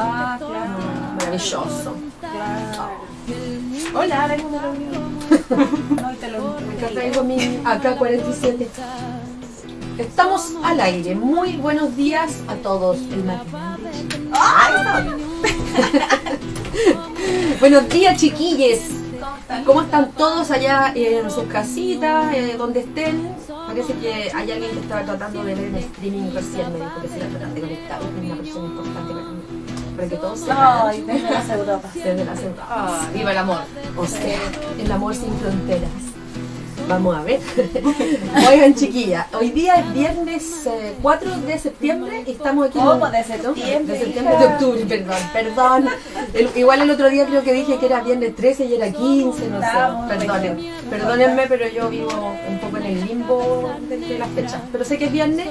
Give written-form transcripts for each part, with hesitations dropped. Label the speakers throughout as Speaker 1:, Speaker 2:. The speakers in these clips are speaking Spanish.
Speaker 1: Ah, claro.
Speaker 2: Maravilloso.
Speaker 1: Claro. Hola, vengo de la reunión. No, y te lo
Speaker 2: Acá traigo mi AK-47. Estamos al aire. Muy buenos días a todos. El matinal. Buenos días, chiquilles. ¿Cómo están todos allá en sus casitas, donde estén? Parece que hay alguien que estaba tratando de ver el streaming recién. Me dijo que se iba a tratar de conectar. Es una persona importante para que todos se
Speaker 1: Ay, desde las Europas.
Speaker 2: desde las Europas.
Speaker 3: Viva el amor.
Speaker 2: O sea, el amor sin fronteras. Vamos a ver. Oigan, chiquilla, hoy día es viernes 4 de septiembre y estamos aquí.
Speaker 1: ¿Cómo? ¿De septiembre?
Speaker 2: De septiembre, de octubre, perdón. Igual el otro día creo que dije que era viernes 13 y era 15, no sé. Perdónenme, pero yo vivo un poco en el limbo de las fechas. Pero sé que es viernes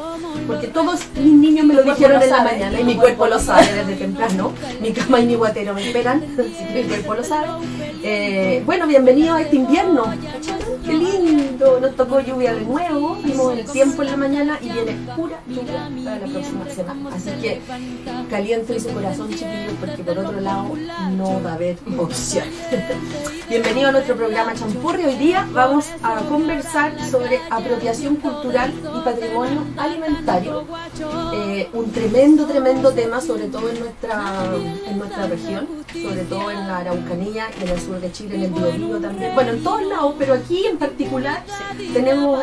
Speaker 2: porque todos mis niños me lo dijeron en la mañana y mi cuerpo lo sabe desde temprano. Mi cama y mi guatero me esperan, así que mi cuerpo lo sabe. Bueno, bienvenidos a este invierno. ¡Qué lindo! Nos tocó lluvia de nuevo, vimos el tiempo en la mañana y viene pura lluvia para la próxima semana. Así que calienten su corazón, chiquillos, porque por otro lado no va a haber opción. Bienvenido a nuestro programa Champurri. Hoy día vamos a conversar sobre apropiación cultural y patrimonio alimentario. Un tremendo tema, sobre todo en nuestra región, sobre todo en la Araucanía y en el sur de Chile, en el Biobío también. Bueno, en todos lados, pero aquí en particular tenemos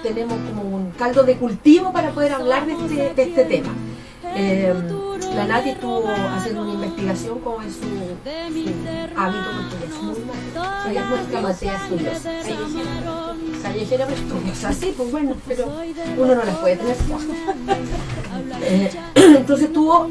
Speaker 2: como un caldo de cultivo para poder hablar de este tema. La Nati estuvo haciendo una investigación como es su hábito, porque es muy mal. Ella es nuestra Matea estudiosa. Callejera pero estudiosa, sí, pues bueno, pero uno no las puede tener todas. Entonces estuvo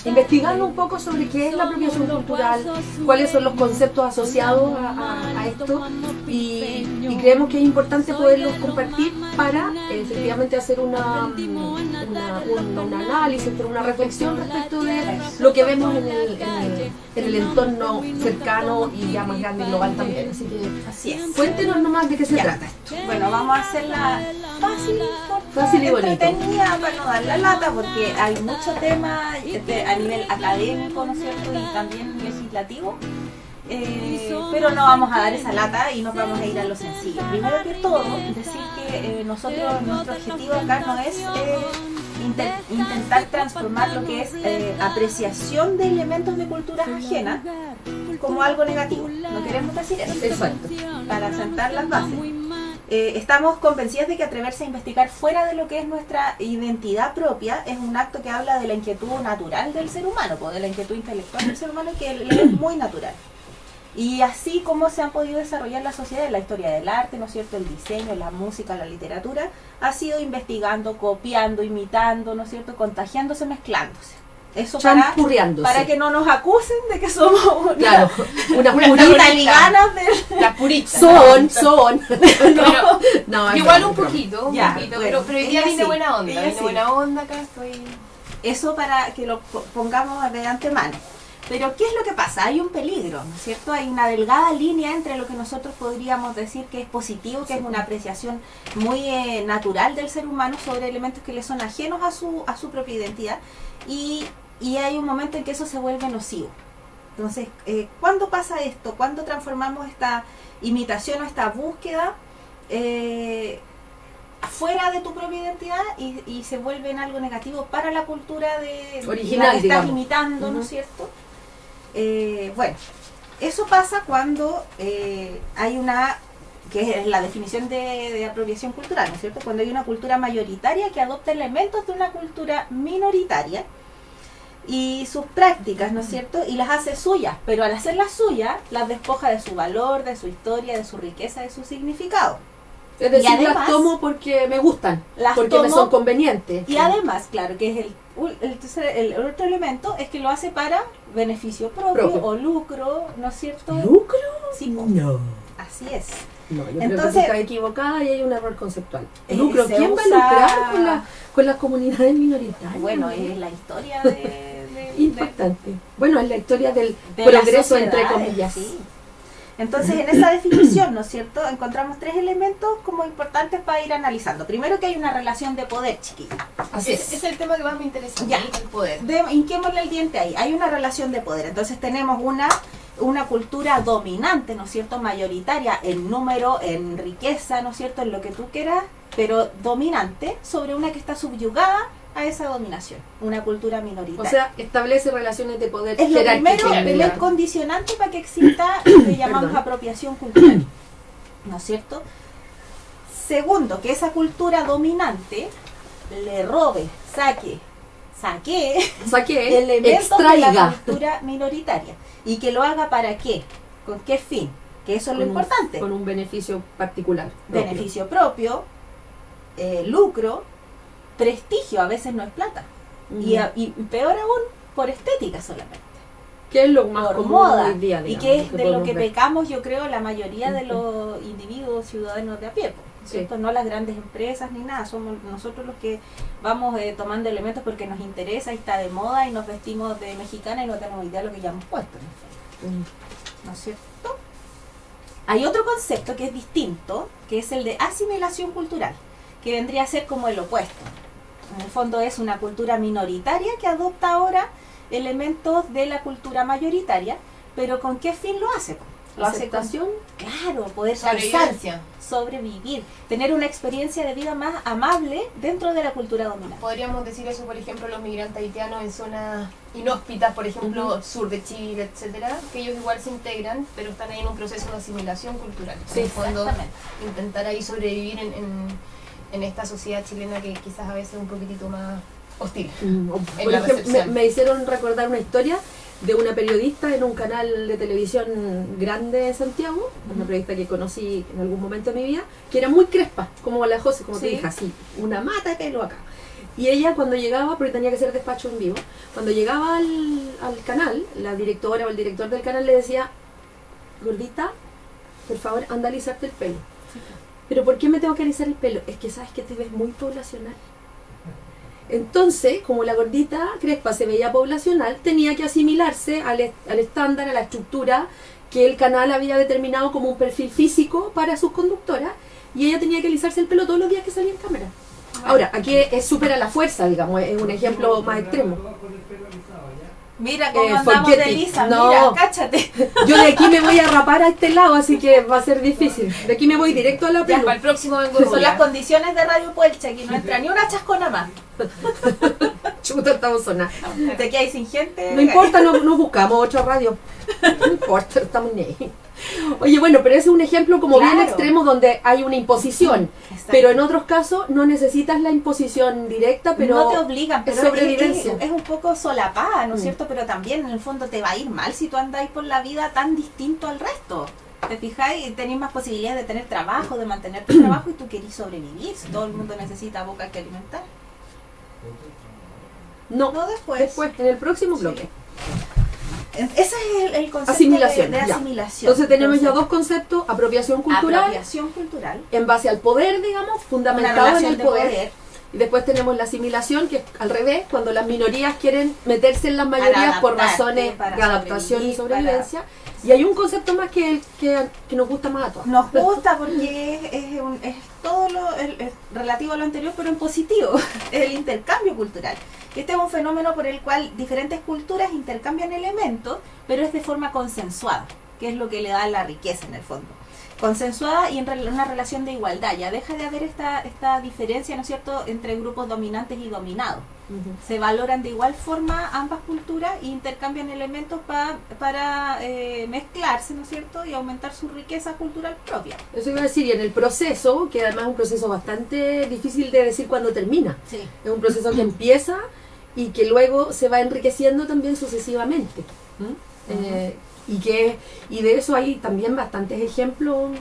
Speaker 2: investigando un poco sobre qué es la apropiación cultural, cuáles son los conceptos asociados a esto y creemos que es importante poderlos compartir para efectivamente hacer un análisis, una reflexión respecto de lo que vemos en el entorno cercano y ya más grande global también.
Speaker 1: Así es.
Speaker 2: Cuéntenos nomás de qué se trata esto.
Speaker 1: Bueno, vamos a hacerla
Speaker 2: Fácil y bonito.
Speaker 1: Entretenida para no dar la lata, porque hay mucho tema a nivel académico, ¿no es cierto? Y también legislativo. Pero no vamos a dar esa lata y nos vamos a ir a lo sencillo. Primero que todo, decir que nuestro objetivo acá no es intentar transformar lo que es apreciación de elementos de culturas ajenas como algo negativo. No queremos decir eso.
Speaker 2: Exacto.
Speaker 1: Para sentar las bases. Estamos convencidas de que atreverse a investigar fuera de lo que es nuestra identidad propia es un acto que habla de la inquietud natural del ser humano, de la inquietud intelectual del ser humano, que le es muy natural. Y así como se han podido desarrollar la sociedad, la historia del arte, ¿no es cierto?, el diseño, la música, la literatura, ha sido investigando, copiando, imitando, ¿no es cierto?, contagiándose, mezclándose. Eso para que no nos acusen de que somos
Speaker 2: unas
Speaker 1: puritas liganas de
Speaker 3: las puritas.
Speaker 2: Son.
Speaker 3: No, igual un poquito,
Speaker 1: bueno,
Speaker 3: pero hoy día viene buena onda. Viene
Speaker 1: sí.
Speaker 3: buena onda, acá estoy.
Speaker 1: Eso para que lo pongamos de antemano. Pero ¿qué es lo que pasa? Hay un peligro, ¿no es cierto? Hay una delgada línea entre lo que nosotros podríamos decir que es positivo, que es una apreciación muy natural del ser humano sobre elementos que le son ajenos a su propia identidad, y hay un momento en que eso se vuelve nocivo. Entonces, ¿cuándo pasa esto? ¿Cuándo transformamos esta imitación o esta búsqueda fuera de tu propia identidad y se vuelve en algo negativo para la cultura
Speaker 2: original,
Speaker 1: la que estás
Speaker 2: digamos,
Speaker 1: imitando, ¿no es cierto? Bueno, eso pasa cuando hay que es la definición de apropiación cultural, ¿no es cierto? Cuando hay una cultura mayoritaria que adopta elementos de una cultura minoritaria y sus prácticas, ¿no es cierto?, y las hace suyas, pero al hacerlas suyas, las despoja de su valor, de su historia, de su riqueza, de su significado.
Speaker 2: Es decir,
Speaker 1: además,
Speaker 2: las tomo porque me gustan, porque me son convenientes.
Speaker 1: Y además, claro, que es el otro elemento, es que lo hace para beneficio propio. O lucro, ¿no es cierto?
Speaker 2: ¿Lucro?
Speaker 1: Sí,
Speaker 2: no.
Speaker 1: Así es.
Speaker 2: No, yo
Speaker 1: entonces,
Speaker 2: creo que está equivocada y hay un error conceptual. ¿Lucro?
Speaker 1: Se
Speaker 2: ¿Quién va a lucrar con las comunidades minoritarias?
Speaker 1: Bueno, es la historia de
Speaker 2: importante. Bueno, es la historia del progreso, entre comillas.
Speaker 1: Sí. Entonces, en esa definición, ¿no es cierto?, encontramos 3 elementos como importantes para ir analizando. Primero, que hay una relación de poder, chiquillos.
Speaker 3: Así es. Ese es el tema que más me interesa,
Speaker 1: Ya.
Speaker 3: el poder.
Speaker 1: Hinquémosle el diente ahí. Hay una relación de poder. Entonces, tenemos una cultura dominante, ¿no es cierto?, mayoritaria en número, en riqueza, ¿no es cierto?, en lo que tú quieras, pero dominante sobre una que está subyugada a esa dominación, una cultura minoritaria.
Speaker 2: O sea, establece relaciones de poder
Speaker 1: es lo
Speaker 2: jerárquicas.
Speaker 1: primer condicionante para que exista lo que llamamos apropiación cultural, ¿no es cierto? Segundo, que esa cultura dominante le robe, saque elementos de la cultura minoritaria. ¿Y que lo haga para qué? ¿Con qué fin? Que eso es lo importante.
Speaker 2: Con un beneficio particular.
Speaker 1: Beneficio propio, lucro, prestigio, a veces no es plata. Y peor aún, por estética solamente.
Speaker 2: Que es lo más
Speaker 1: por
Speaker 2: común
Speaker 1: moda.
Speaker 2: hoy día,
Speaker 1: Y
Speaker 2: digamos,
Speaker 1: que es de lo que
Speaker 2: ver.
Speaker 1: pecamos, yo creo, la mayoría de los individuos ciudadanos de a pie. ¿Cierto? No las grandes empresas ni nada, somos nosotros los que vamos tomando elementos porque nos interesa y está de moda y nos vestimos de mexicana y no tenemos idea de lo que ya hemos puesto. ¿No es cierto? Hay otro concepto que es distinto, que es el de asimilación cultural, que vendría a ser como el opuesto. En el fondo es una cultura minoritaria que adopta ahora elementos de la cultura mayoritaria, pero ¿con qué fin lo hace? Lo hace con, claro, poder sobrevivir, tener una experiencia de vida más amable dentro de la cultura dominante.
Speaker 3: Podríamos decir eso, por ejemplo, los migrantes haitianos en zonas inhóspitas, por ejemplo, sur de Chile, etcétera, que ellos igual se integran, pero están ahí en un proceso de asimilación cultural.
Speaker 1: Sí,
Speaker 3: en el fondo, intentar ahí sobrevivir en esta sociedad chilena que quizás a veces es un poquitito más hostil.
Speaker 2: Por ejemplo, me hicieron recordar una historia de una periodista en un canal de televisión grande en Santiago, una periodista que conocí en algún momento de mi vida, que era muy crespa, como la José, como te dije, así, una mata de pelo acá. Y ella cuando llegaba, porque tenía que hacer despacho en vivo, cuando llegaba al canal, la directora o el director del canal le decía, gordita, por favor, anda a alisarte el pelo. Sí. ¿Pero por qué me tengo que alisar el pelo? Es que sabes que te ves muy poblacional. Entonces, como la gordita crespa se veía poblacional, tenía que asimilarse al estándar, a la estructura que el canal había determinado como un perfil físico para sus conductoras, y ella tenía que alisarse el pelo todos los días que salía en cámara. Ahora, aquí es súper a la fuerza, digamos, es un ejemplo más extremo.
Speaker 1: Mira cómo andamos de lisa, no. Mira, cáchate.
Speaker 2: Yo de aquí me voy a rapar a este lado, así que va a ser difícil. De aquí me voy directo a la pelo.
Speaker 3: Para el próximo vengo.
Speaker 1: Son las condiciones de Radio Puelche, aquí no entra ni una chascona más.
Speaker 2: Chuta, estamos sonados.
Speaker 1: Te quedas sin gente.
Speaker 2: No importa, no buscamos otra radio. No importa, estamos ni ahí. Oye, bueno, pero ese es un ejemplo como bien extremo donde hay una imposición. Pero en otros casos no necesitas la imposición directa, pero
Speaker 1: no te obligan, pero
Speaker 2: es sobrevivencia.
Speaker 1: Es un poco solapada, ¿no es cierto? Pero también en el fondo te va a ir mal si tú andáis por la vida tan distinto al resto. ¿Te fijáis? Tenéis más posibilidades de tener trabajo, de mantener tu trabajo y tú querís sobrevivir. Si todo el mundo necesita boca que alimentar.
Speaker 2: No,
Speaker 1: después,
Speaker 2: en el próximo bloque.
Speaker 1: Ese es el concepto
Speaker 2: asimilación,
Speaker 1: de asimilación.
Speaker 2: Entonces tenemos ya dos conceptos: apropiación cultural, en base al poder, digamos, fundamentado en el poder. Y después tenemos la asimilación, que es al revés, cuando las minorías quieren meterse en las mayorías por razones de adaptación y sobrevivencia. Y hay un concepto más que nos gusta más a todos.
Speaker 1: Nos gusta porque es todo es relativo a lo anterior, pero en positivo. Es el intercambio cultural. Este es un fenómeno por el cual diferentes culturas intercambian elementos, pero es de forma consensuada, que es lo que le da la riqueza en el fondo. Consensuada y en una relación de igualdad. Ya deja de haber esta diferencia, ¿no es cierto?, entre grupos dominantes y dominados. Se valoran de igual forma ambas culturas e intercambian elementos para mezclarse, ¿no es cierto?, y aumentar su riqueza cultural propia.
Speaker 2: Eso iba a decir, y en el proceso, que además es un proceso bastante difícil de decir cuándo termina.
Speaker 1: Sí.
Speaker 2: Es un proceso que empieza y que luego se va enriqueciendo también sucesivamente. Y de eso hay también bastantes ejemplos.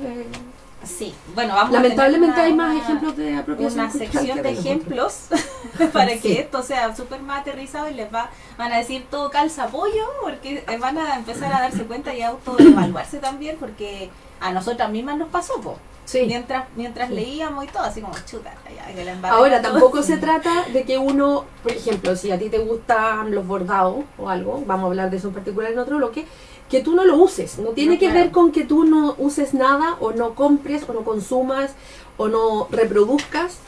Speaker 1: Sí, bueno, vamos
Speaker 2: lamentablemente hay más ejemplos de apropiación
Speaker 1: cultural. Una sección de ejemplos para que esto sea súper más aterrizado y van a decir todo calza pollo, porque van a empezar a darse cuenta y a autoevaluarse también, porque a nosotras mismas nos pasó, mientras leíamos y todo, así como chuta. Que la
Speaker 2: ahora, tampoco se trata de que uno, por ejemplo, si a ti te gustan los bordados o algo, vamos a hablar de eso en particular en otro bloque, que tú no lo uses. No tiene que ver con que tú no uses nada, o no compres, o no consumas, o no reproduzcas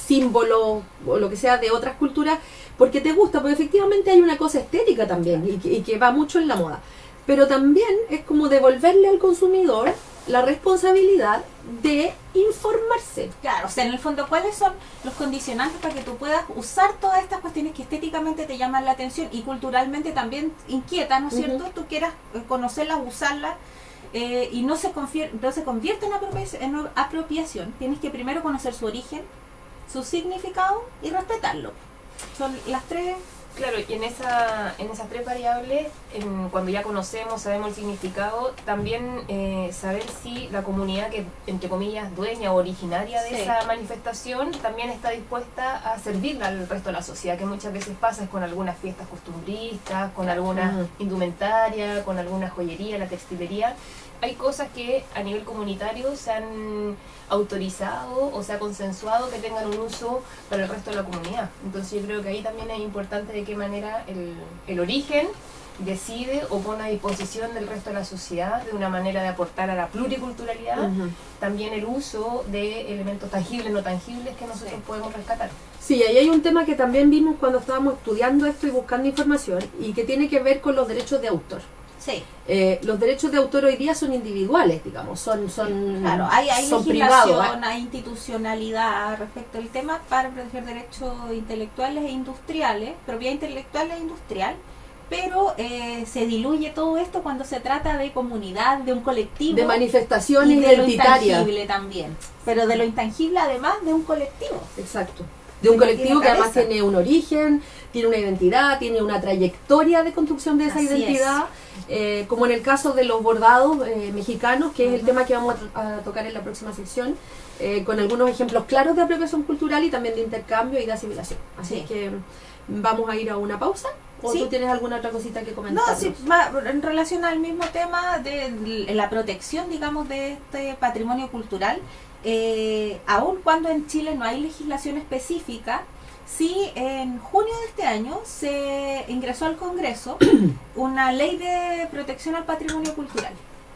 Speaker 2: símbolos o lo que sea de otras culturas, porque te gusta, porque efectivamente hay una cosa estética también y que va mucho en la moda. Pero también es como devolverle al consumidor la responsabilidad de informarse.
Speaker 1: Claro, o sea, en el fondo, ¿cuáles son los condicionantes para que tú puedas usar todas estas cuestiones que estéticamente te llaman la atención y culturalmente también inquietan, ¿no es cierto? Tú quieras conocerlas, usarlas, y no se convierte en apropiación. Tienes que primero conocer su origen, su significado y respetarlo. Son las tres.
Speaker 3: Claro, y en esas tres variables, cuando ya conocemos, sabemos el significado, también saber si la comunidad que, entre comillas, dueña o originaria de esa manifestación, también está dispuesta a servirla al resto de la sociedad, que muchas veces pasa con algunas fiestas costumbristas, con alguna indumentaria, con alguna joyería, la textilería. Hay cosas que a nivel comunitario se han autorizado o se ha consensuado que tengan un uso para el resto de la comunidad. Entonces yo creo que ahí también es importante de qué manera el origen decide o pone a disposición del resto de la sociedad de una manera de aportar a la pluriculturalidad, también el uso de elementos tangibles, no tangibles que nosotros podemos rescatar.
Speaker 2: Sí, ahí hay un tema que también vimos cuando estábamos estudiando esto y buscando información, y que tiene que ver con los derechos de autor.
Speaker 1: Sí.
Speaker 2: Los derechos de autor hoy día son individuales, digamos, son
Speaker 1: claro, hay
Speaker 2: son
Speaker 1: legislación,
Speaker 2: privados,
Speaker 1: hay institucionalidad respecto al tema para proteger derechos intelectuales e industriales, propiedad intelectual e industrial, pero se diluye todo esto cuando se trata de comunidad, de un colectivo,
Speaker 2: de manifestaciones
Speaker 1: y de lo
Speaker 2: identitarias.
Speaker 1: intangible también, pero de lo intangible además de un colectivo.
Speaker 2: Exacto. De un colectivo que además tiene un origen, tiene una identidad, tiene una trayectoria de construcción de esa identidad, como en el caso de los bordados mexicanos, que es el tema que vamos a tocar en la próxima sección, con algunos ejemplos claros de apropiación cultural y también de intercambio y de asimilación. Así que vamos a ir a una pausa. ¿O tú tienes alguna otra cosita que comentar?
Speaker 1: No, sí, en relación al mismo tema de la protección, digamos, de este patrimonio cultural, aun cuando en Chile no hay legislación específica, sí en junio de este año se ingresó al Congreso una ley de protección al patrimonio cultural.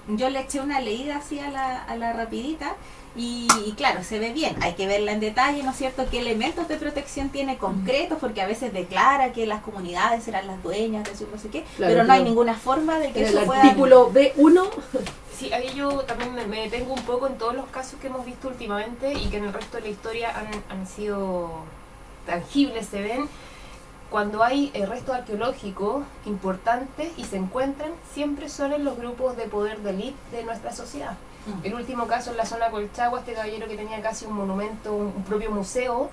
Speaker 1: Yo le eché una leída así a la rapidita y claro, se ve bien, hay que verla en detalle, ¿no es cierto?, qué elementos de protección tiene concretos, porque a veces declara que las comunidades serán las dueñas de su no sé qué, claro, pero no hay ninguna forma de que
Speaker 2: en
Speaker 1: eso
Speaker 2: el
Speaker 1: pueda...
Speaker 2: artículo B1...
Speaker 3: Sí, ahí yo también me detengo un poco en todos los casos que hemos visto últimamente y que en el resto de la historia han sido tangibles, se ven. Cuando hay restos arqueológicos importantes y se encuentran, siempre son en los grupos de poder de élite de nuestra sociedad. El último caso en la zona Colchagua, este caballero que tenía casi un monumento, un propio museo,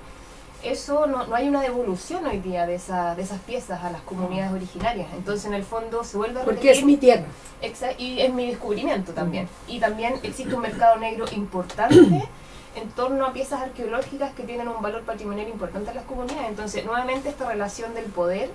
Speaker 3: eso no hay una devolución hoy día de esas piezas a las comunidades originarias. Entonces en el fondo se vuelve a repetir.
Speaker 2: Porque es mi tierra.
Speaker 3: Y es mi descubrimiento también. Y también existe un mercado negro importante en torno a piezas arqueológicas que tienen un valor patrimonial importante en las comunidades. Entonces nuevamente esta relación del poder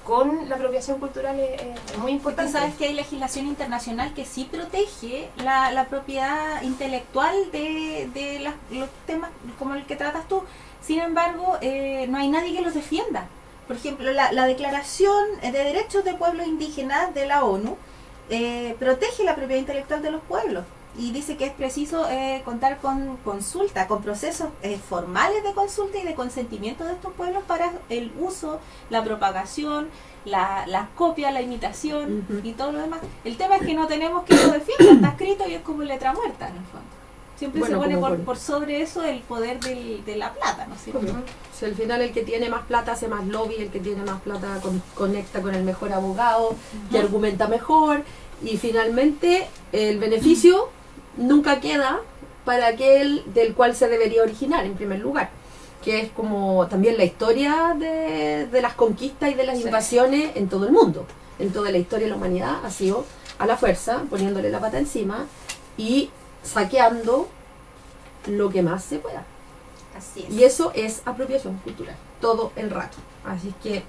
Speaker 3: con la apropiación cultural es muy importante.
Speaker 1: Sabes que hay legislación internacional que sí protege la propiedad intelectual de los temas como el que tratas tú. Sin embargo, no hay nadie que los defienda. Por ejemplo, la Declaración de Derechos de Pueblos Indígenas de la ONU protege la propiedad intelectual de los pueblos y dice que es preciso contar con consulta, con procesos formales de consulta y de consentimiento de estos pueblos para el uso, la propagación, la copia, la imitación y todo lo demás. El tema es que no tenemos que lo defienda, está escrito y es como letra muerta en el fondo. Siempre se pone por sobre eso el poder de la plata, ¿no es cierto?
Speaker 2: Si al final el que tiene más plata hace más lobby, el que tiene más plata conecta con el mejor abogado, que argumenta mejor, y finalmente el beneficio nunca queda para aquel del cual se debería originar en primer lugar, que es como también la historia de las conquistas y de las invasiones en todo el mundo. En toda la historia de la humanidad ha sido a la fuerza, poniéndole la pata encima y saqueando lo que más se pueda.
Speaker 1: Así es.
Speaker 2: Y eso es apropiación cultural, todo el rato. Así que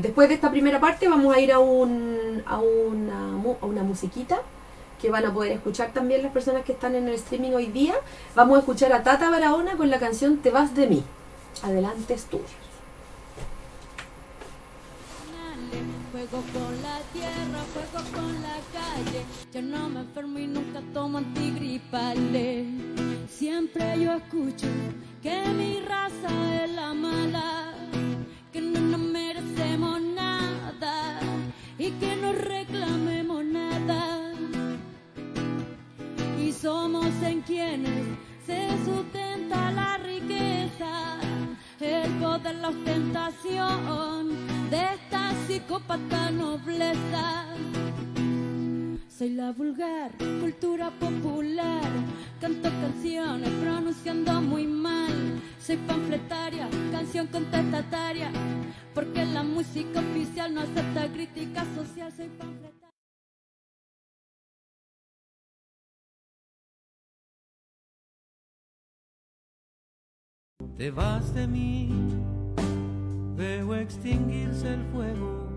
Speaker 2: después de esta primera parte vamos a ir a una musiquita que van a poder escuchar también las personas que están en el streaming hoy día. Vamos a escuchar a Tata Barahona con la canción Te vas de mí. Adelante, estudios.
Speaker 4: Juego con la tierra, juego con la calle. Yo no me enfermo y nunca tomo antigripales. Siempre yo escucho que mi raza es la mala, que no nos merecemos nada y que no reclamemos nada. Y somos en quienes se sustenta la riqueza, el poder, la ostentación de esta psicópata nobleza. Soy la vulgar cultura popular, canto canciones pronunciando muy mal. Soy panfletaria, canción contestataria, porque la música oficial no acepta crítica social. Soy panfletaria.
Speaker 5: Te vas de mí, veo extinguirse el fuego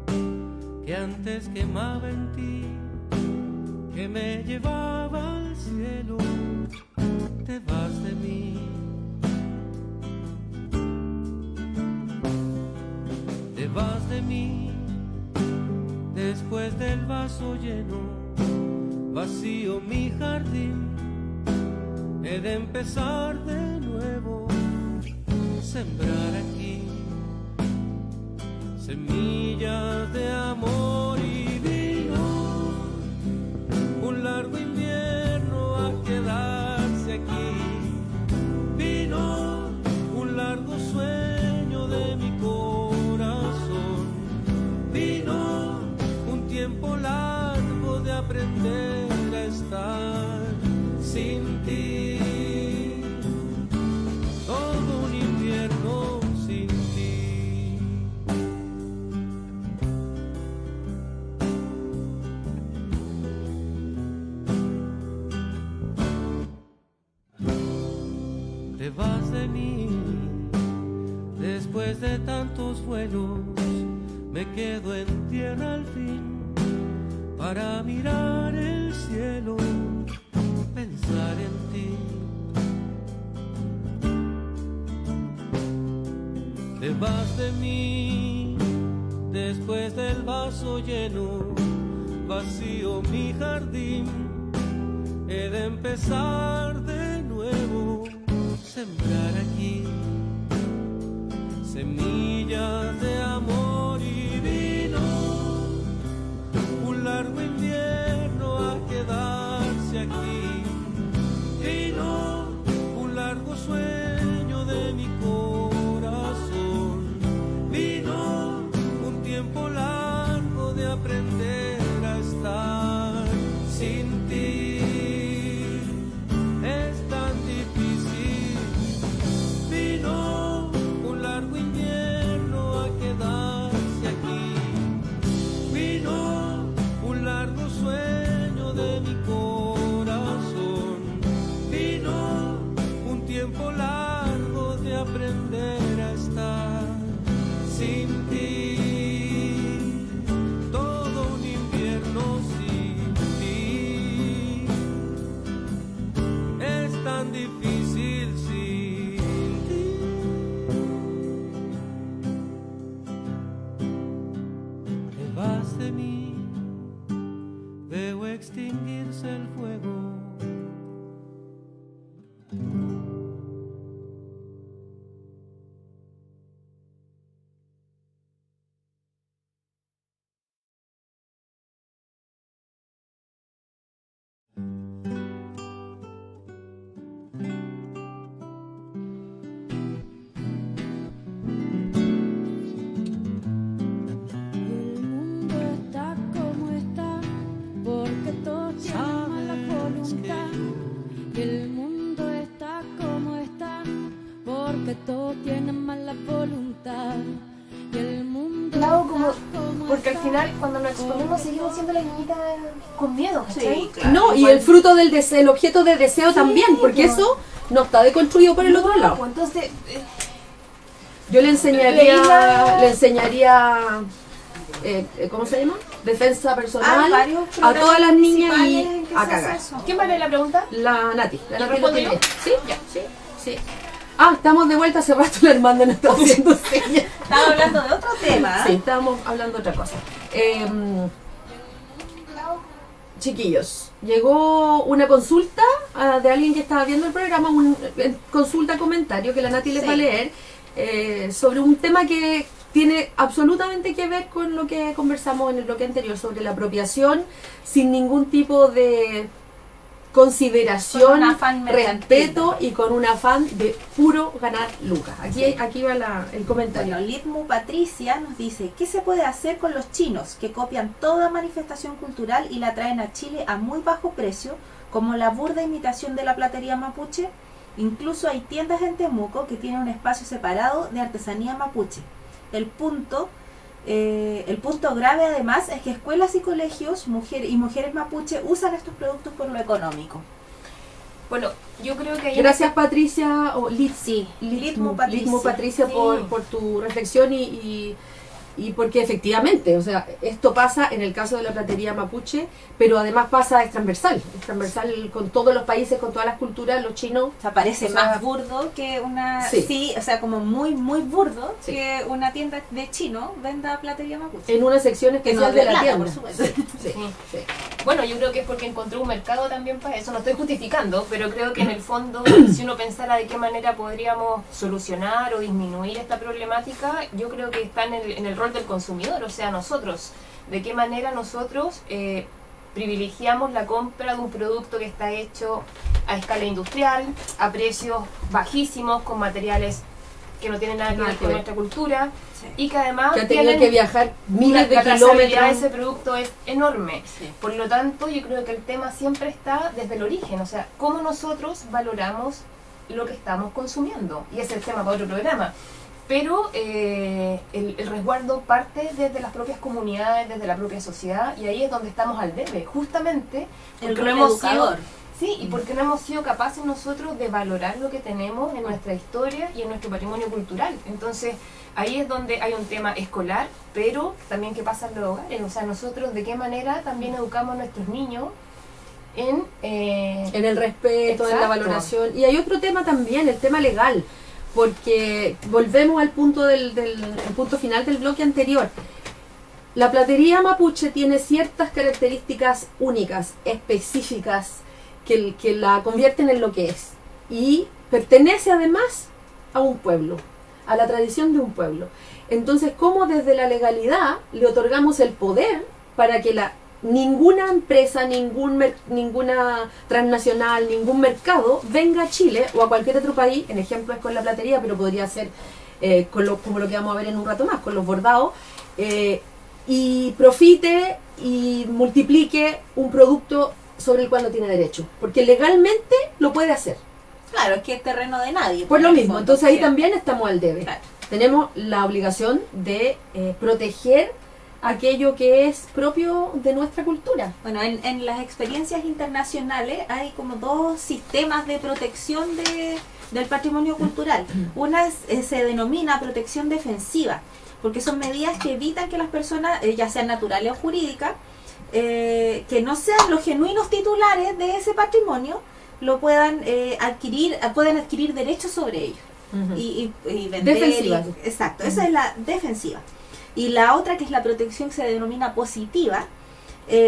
Speaker 5: que antes quemaba en ti, que me llevaba al cielo. Te vas de mí, te vas de mí, después del vaso lleno, vacío mi jardín, he de empezar de nuevo. Sembrar aquí semillas de amor y vino, un largo invierno a quedarse aquí. Vino un largo sueño de mi corazón, vino un tiempo largo de aprender a estar sin ti. Sin ti. Te vas de mí, después de tantos vuelos, me quedo en tierra al fin, para mirar el cielo, pensar en ti. Te vas de mí, después del vaso lleno, vacío mi jardín, he de empezar de nuevo, sembrar aquí semillas de amor y vino, un largo invierno a quedarse aquí. Vino un largo sueño de mi corazón, vino un tiempo largo de aprender a estar sin ti. Es tan difícil. Vino un largo invierno a quedarse aquí. Vino un largo sueño de mi corazón. Vino un tiempo largo de aprender a estar sin ti. Todo un invierno sin ti. Es tan difícil sin ti. Te vas de mí, veo extinguirse el fuego.
Speaker 4: El mundo está como está, porque todos tienen mala voluntad. Y el mundo está como está, porque todos tienen mala voluntad. Y el mundo
Speaker 3: Lado como,
Speaker 4: está como
Speaker 3: porque al
Speaker 4: está,
Speaker 3: final cuando nos exponemos seguimos siendo la niñita con miedo, ¿cachai?
Speaker 1: Sí, claro.
Speaker 2: No, y el fruto del deseo, el objeto de deseo también, porque
Speaker 3: po.
Speaker 2: eso no está deconstruido por el otro lado.
Speaker 3: Pues entonces,
Speaker 2: Yo le enseñaría, ¿cómo se llama? Defensa personal
Speaker 1: varios
Speaker 2: a
Speaker 1: programas
Speaker 2: todas las niñas y
Speaker 1: principales en que
Speaker 2: a
Speaker 1: se hace
Speaker 2: cagar.
Speaker 1: eso.
Speaker 3: ¿quién va a leer la pregunta?
Speaker 2: La Nati lo
Speaker 3: respondo
Speaker 2: tiene.
Speaker 3: yo?
Speaker 2: Sí, ya, sí, sí. Estamos de vuelta, hace rato la hermana nos está haciendo señas.
Speaker 1: Estaba hablando de otro tema.
Speaker 2: Sí, estábamos hablando de otra cosa. Chiquillos, llegó una consulta de alguien que estaba viendo el programa, consulta comentario que la Nati les va a leer, sobre un tema que tiene absolutamente que ver con lo que conversamos en el bloque anterior, sobre la apropiación sin ningún tipo de consideración,
Speaker 1: Con un afán mercantil,
Speaker 2: respeto y con un afán de puro ganar lucas. Aquí va el comentario.
Speaker 1: Bueno, Litmu Patricia nos dice, ¿qué se puede hacer con los chinos que copian toda manifestación cultural y la traen a Chile a muy bajo precio, como la burda imitación de la platería mapuche? Incluso hay tiendas en Temuco que tienen un espacio separado de artesanía mapuche. El punto grave además es que escuelas y colegios mujeres mapuche usan estos productos por lo económico.
Speaker 3: Bueno, yo creo que
Speaker 2: Gracias Patricia,
Speaker 1: Litmu
Speaker 2: Patricia por tu reflexión y porque efectivamente, o sea, esto pasa en el caso de la platería mapuche, pero además pasa es transversal con todos los países, con todas las culturas, los chinos.
Speaker 1: O sea, parece más burdo que una... Sí, o sea, como muy, muy burdo que una tienda de chino venda platería mapuche.
Speaker 2: En una sección especial de la tienda.
Speaker 1: Por supuesto.
Speaker 2: Sí.
Speaker 3: Bueno, yo creo que es porque encontró un mercado también para eso. No estoy justificando, pero creo que en el fondo, si uno pensara de qué manera podríamos solucionar o disminuir esta problemática, yo creo que está en el rol del consumidor, o sea, nosotros. De qué manera nosotros privilegiamos la compra de un producto que está hecho a escala industrial, a precios bajísimos, con materiales que no tienen nada que ver con nuestra cultura, y que además
Speaker 2: que ha tenido que viajar miles de kilómetros.
Speaker 3: De ese producto es enorme. Por lo tanto, yo creo que el tema siempre está desde el origen, o sea, cómo nosotros valoramos lo que estamos consumiendo, y ese es el tema para otro programa. Pero el resguardo parte desde las propias comunidades, desde la propia sociedad, y ahí es donde estamos al debe, justamente
Speaker 1: el rol educador.
Speaker 3: Y porque no hemos sido capaces nosotros de valorar lo que tenemos en nuestra historia y en nuestro patrimonio cultural. Entonces, ahí es donde hay un tema escolar, pero también qué pasa en los hogares. O sea, nosotros de qué manera también educamos a nuestros niños en
Speaker 2: el respeto, en la valoración. Y hay otro tema también, el tema legal, porque volvemos al punto el punto final del bloque anterior. La platería mapuche tiene ciertas características únicas, específicas, que la convierten en lo que es, y pertenece además a un pueblo, a la tradición de un pueblo. Entonces, ¿cómo desde la legalidad le otorgamos el poder para que ninguna empresa, ninguna transnacional, ningún mercado venga a Chile o a cualquier otro país? En ejemplo es con la platería, pero podría ser como lo que vamos a ver en un rato más, con los bordados, y profite y multiplique un producto sobre el cual no tiene derecho, porque legalmente lo puede hacer.
Speaker 1: Claro, es que es terreno de nadie.
Speaker 2: Por lo mismo, entonces ahí también estamos al debe.
Speaker 1: Claro.
Speaker 2: Tenemos la obligación de proteger aquello que es propio de nuestra cultura.
Speaker 1: Bueno, en las experiencias internacionales hay como dos sistemas de protección del patrimonio cultural. Una se denomina protección defensiva, porque son medidas que evitan que las personas, ya sean naturales o jurídicas, que no sean los genuinos titulares de ese patrimonio, lo puedan adquirir derechos sobre ellos. Y vender.
Speaker 2: Defensiva.
Speaker 1: Exacto, esa es la defensiva. Y la otra, que es la protección, se denomina positiva.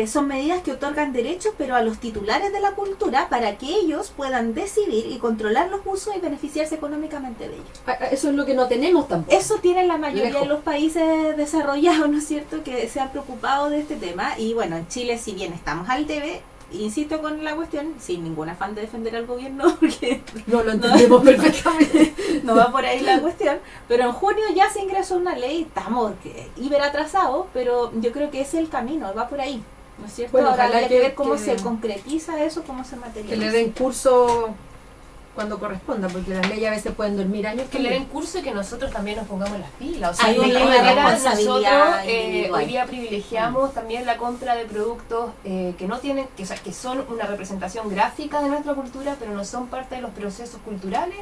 Speaker 1: Son medidas que otorgan derechos, pero a los titulares de la cultura, para que ellos puedan decidir y controlar los usos y beneficiarse económicamente de ellos.
Speaker 2: Eso es lo que no tenemos tampoco.
Speaker 1: Eso tienen la mayoría de los países desarrollados, ¿no es cierto?, que se han preocupado de este tema. Y bueno, en Chile, si bien estamos al debe, insisto con la cuestión, sin ningún afán de defender al gobierno, porque
Speaker 2: no lo entendemos perfectamente,
Speaker 1: no va por ahí la cuestión, pero en junio ya se ingresó una ley, estamos hiper atrasados, pero yo creo que ese es el camino, va por ahí, ¿no es cierto?
Speaker 2: Bueno,
Speaker 1: ahora
Speaker 2: ojalá
Speaker 1: hay que ver cómo
Speaker 2: que
Speaker 1: se concretiza eso, cómo se materializa.
Speaker 2: Que le den curso cuando corresponda, porque las leyes a veces pueden dormir años.
Speaker 3: Que le den curso y que nosotros también nos pongamos las pilas. O sea,
Speaker 1: hay
Speaker 3: de
Speaker 1: una
Speaker 3: qué manera
Speaker 1: responsabilidad
Speaker 3: nosotros hoy día privilegiamos también la compra de productos que no tienen, que son una representación gráfica de nuestra cultura, pero no son parte de los procesos culturales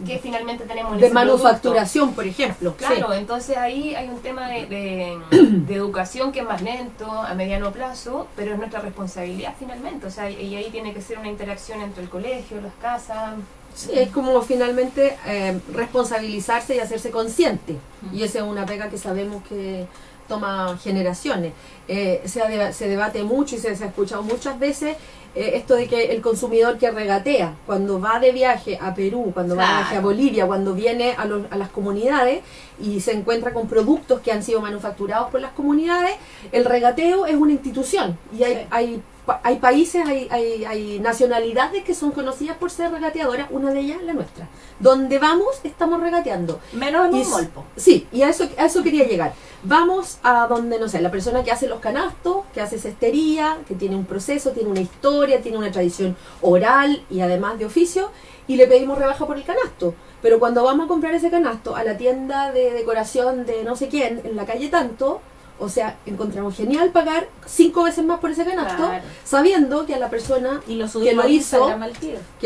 Speaker 3: que finalmente tenemos en
Speaker 2: de
Speaker 3: ese
Speaker 2: manufacturación, por ejemplo.
Speaker 3: Claro, entonces ahí hay un tema de educación que es más lento, a mediano plazo, pero es nuestra responsabilidad finalmente. O sea, y ahí tiene que ser una interacción entre el colegio, las casas.
Speaker 2: Sí, es como finalmente responsabilizarse y hacerse consciente. Y esa es una pega que sabemos que toma generaciones. Se debate mucho y se ha escuchado muchas veces esto de que el consumidor que regatea, cuando va de viaje a Perú, cuando va de viaje a Bolivia, cuando viene a las comunidades y se encuentra con productos que han sido manufacturados por las comunidades, el regateo es una institución y hay países, hay nacionalidades que son conocidas por ser regateadoras, una de ellas la nuestra. Donde vamos, estamos regateando.
Speaker 1: Menos en un molpo.
Speaker 2: Sí, y a eso quería llegar. Vamos a donde, no sé, la persona que hace los canastos, que hace cestería, que tiene un proceso, tiene una historia, tiene una tradición oral y además de oficio, y le pedimos rebaja por el canasto. Pero cuando vamos a comprar ese canasto a la tienda de decoración de no sé quién, en la calle tanto, o sea, encontramos genial pagar 5 veces más por ese canasto, sabiendo que a la persona
Speaker 1: y
Speaker 2: que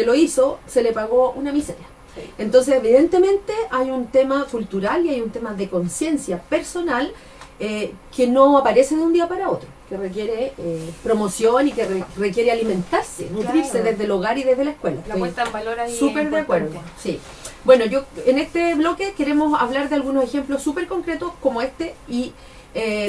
Speaker 2: lo hizo se le pagó una miseria. Sí. Entonces, evidentemente, hay un tema cultural y hay un tema de conciencia personal que no aparece de un día para otro, que requiere promoción y que requiere alimentarse, nutrirse desde el hogar y desde la escuela.
Speaker 3: La puesta en valor ahí.
Speaker 2: Súper de acuerdo. Sí. Bueno, yo en este bloque queremos hablar de algunos ejemplos súper concretos como este y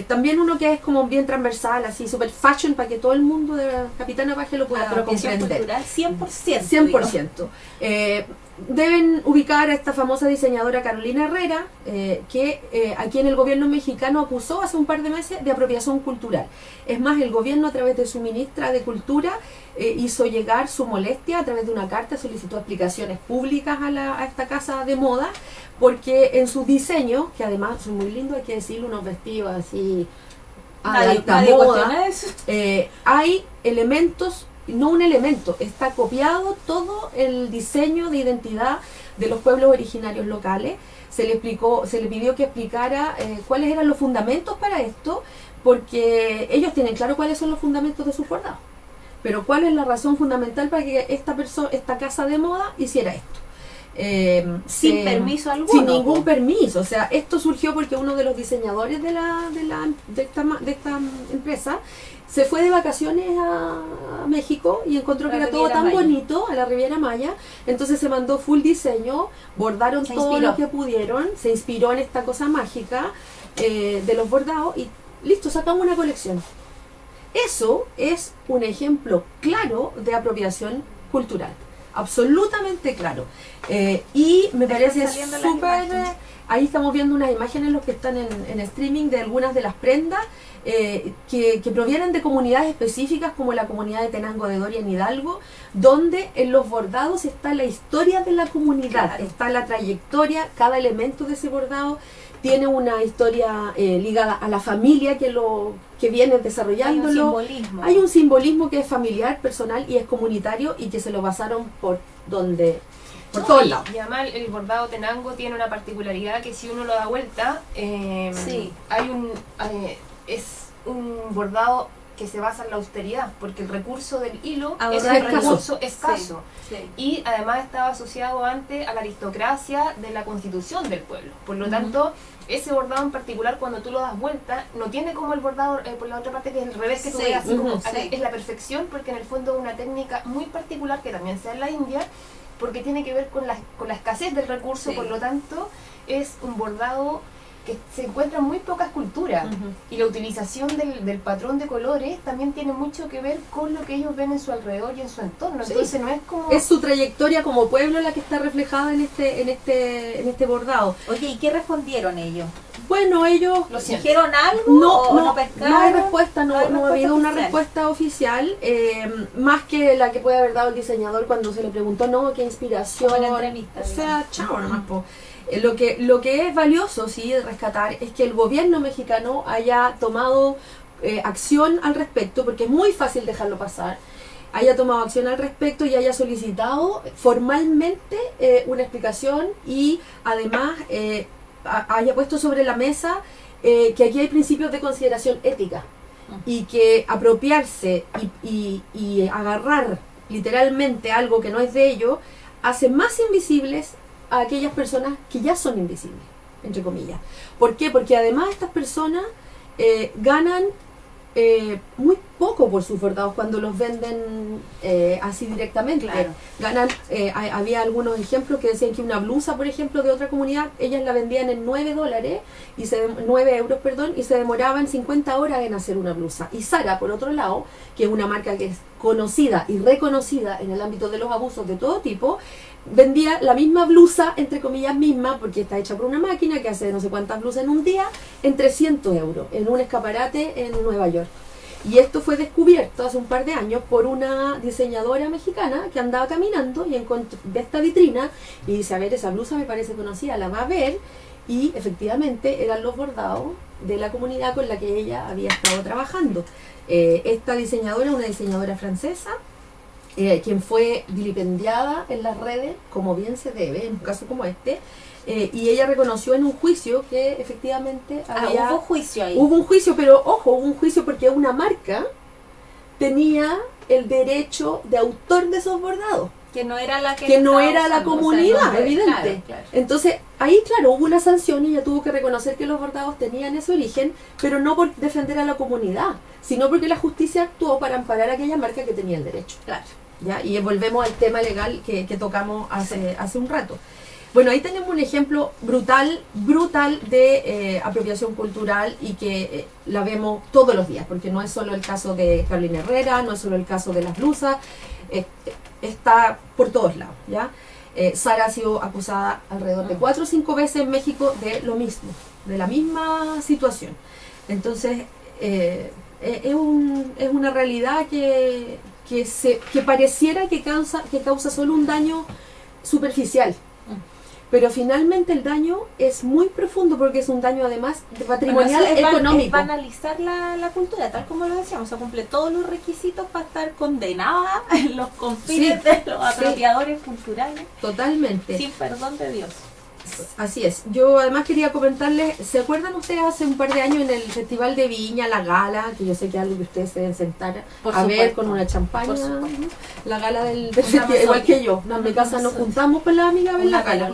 Speaker 2: también uno que es como bien transversal, así super fashion, para que todo el mundo de Capitana Paje lo pueda comprender.
Speaker 1: Cultural 100%.
Speaker 2: 100%. Deben ubicar a esta famosa diseñadora Carolina Herrera, que aquí en el gobierno mexicano acusó hace un par de meses de apropiación cultural. Es más, el gobierno a través de su ministra de Cultura hizo llegar su molestia a través de una carta, solicitó explicaciones públicas a esta casa de moda, porque en sus diseños, que además son muy lindos, hay que decirlo, unos vestidos así a alta moda, hay elementos, no un elemento, está copiado todo el diseño de identidad de los pueblos originarios locales. Se le pidió que explicara cuáles eran los fundamentos para esto, porque ellos tienen claro cuáles son los fundamentos de sus bordados, pero cuál es la razón fundamental para que esta casa de moda hiciera esto.
Speaker 1: Sin permiso alguno.
Speaker 2: Sin ningún permiso. O sea, esto surgió porque uno de los diseñadores de esta empresa se fue de vacaciones a México y encontró que era todo tan bonito, a la Riviera Maya. Entonces se mandó full diseño, bordaron todo lo que pudieron, se inspiró en esta cosa mágica de los bordados y listo, sacamos una colección. Eso es un ejemplo claro de apropiación cultural. Absolutamente claro. Y me parece súper... Ahí estamos viendo unas imágenes, los que están en streaming, de algunas de las prendas que provienen de comunidades específicas, como la comunidad de Tenango de Doria en Hidalgo, donde en los bordados está la historia de la comunidad, está la trayectoria, cada elemento de ese bordado tiene una historia ligada a la familia que viene desarrollándolo. Hay un simbolismo que es familiar, personal y es comunitario, y que se lo pasaron por todos lados.
Speaker 3: Y además el bordado Tenango tiene una particularidad que si uno lo da vuelta, es un bordado que se basa en la austeridad, porque el recurso del hilo es un recurso escaso. Sí. Y además estaba asociado antes a la aristocracia de la constitución del pueblo. Por lo tanto, ese bordado en particular, cuando tú lo das vuelta, no tiene como el bordado por la otra parte, que es el revés, que tú ves así como es la perfección, porque en el fondo es una técnica muy particular que también se da en la India, porque tiene que ver con la escasez del recurso. Por lo tanto es un bordado que se encuentra en muy pocas culturas, y la utilización del patrón de colores también tiene mucho que ver con lo que ellos ven en su alrededor y en su entorno. Entonces no es como...
Speaker 2: Es su trayectoria como pueblo la que está reflejada en este bordado.
Speaker 1: Oye, ¿y qué respondieron ellos?
Speaker 2: Bueno, ellos...
Speaker 1: ¿Los dijeron algo?
Speaker 2: No pescaron? No hay respuesta, no ha habido una respuesta oficial, más que la que puede haber dado el diseñador cuando se le preguntó, qué inspiración.
Speaker 1: Como la entrevista.
Speaker 2: O sea, chao nomás, po. Lo que es valioso, sí, rescatar, es que el gobierno mexicano haya tomado acción al respecto, porque es muy fácil dejarlo pasar, haya tomado acción al respecto y haya solicitado formalmente una explicación, y además haya puesto sobre la mesa que aquí hay principios de consideración ética, y que apropiarse y agarrar literalmente algo que no es de ellos hace más invisibles a aquellas personas que ya son invisibles, entre comillas. ¿Por qué? Porque además estas personas ganan muy poco por sus bordados cuando los venden así directamente.
Speaker 1: Claro.
Speaker 2: Ganan, había algunos ejemplos que decían que una blusa, por ejemplo, de otra comunidad, ellas la vendían en $9 y 9 euros, perdón, y se demoraban 50 horas en hacer una blusa. Y Zara, por otro lado, que es una marca que es conocida y reconocida en el ámbito de los abusos de todo tipo, vendía la misma blusa, entre comillas misma, porque está hecha por una máquina que hace no sé cuántas blusas en un día, en 300 euros, en un escaparate en Nueva York. Y esto fue descubierto hace un par de años por una diseñadora mexicana que andaba caminando y encontró esta vitrina y dice, a ver, esa blusa me parece conocida, la va a ver, y efectivamente eran los bordados de la comunidad con la que ella había estado trabajando. Esta diseñadora, una diseñadora francesa, quien fue vilipendiada en las redes, como bien se debe, en un caso como este, y ella reconoció en un juicio que efectivamente había...
Speaker 1: hubo juicio ahí.
Speaker 2: Hubo un juicio, pero ojo, hubo un juicio porque una marca tenía el derecho de autor de esos bordados.
Speaker 1: Que no era la
Speaker 2: que no era la comunidad,
Speaker 1: o sea, no,
Speaker 2: evidente.
Speaker 1: claro, claro.
Speaker 2: Entonces, ahí, claro, hubo una sanción y ella tuvo que reconocer que los bordados tenían ese origen, pero no por defender a la comunidad, sino porque la justicia actuó para amparar a aquella marca que tenía el derecho.
Speaker 1: Claro.
Speaker 2: ¿Ya? Y volvemos al tema legal que tocamos hace un rato. Bueno, ahí tenemos un ejemplo brutal de apropiación cultural y que la vemos todos los días, porque no es solo el caso de Carolina Herrera, no es solo el caso de las blusas, está por todos lados, ¿ya? Zara ha sido acusada alrededor de 4 o 5 veces en México de lo mismo, de la misma situación. Entonces, es una realidad que pareciera que causa solo un daño superficial. Pero finalmente el daño es muy profundo porque es un daño además de patrimonial, económico.
Speaker 1: Es banalizar la cultura, tal como lo decíamos, o sea, cumple todos los requisitos para estar condenada en los confines de los apropiadores culturales.
Speaker 2: Totalmente.
Speaker 1: Sin perdón de Dios.
Speaker 2: Así es. Yo además quería comentarles, ¿se acuerdan ustedes hace un par de años en el Festival de Viña, la gala, que yo sé que es algo que ustedes se deben sentar a ver con una champaña, la gala del festival, igual que yo, en mi casa nos juntamos con la amiga a ver la gala.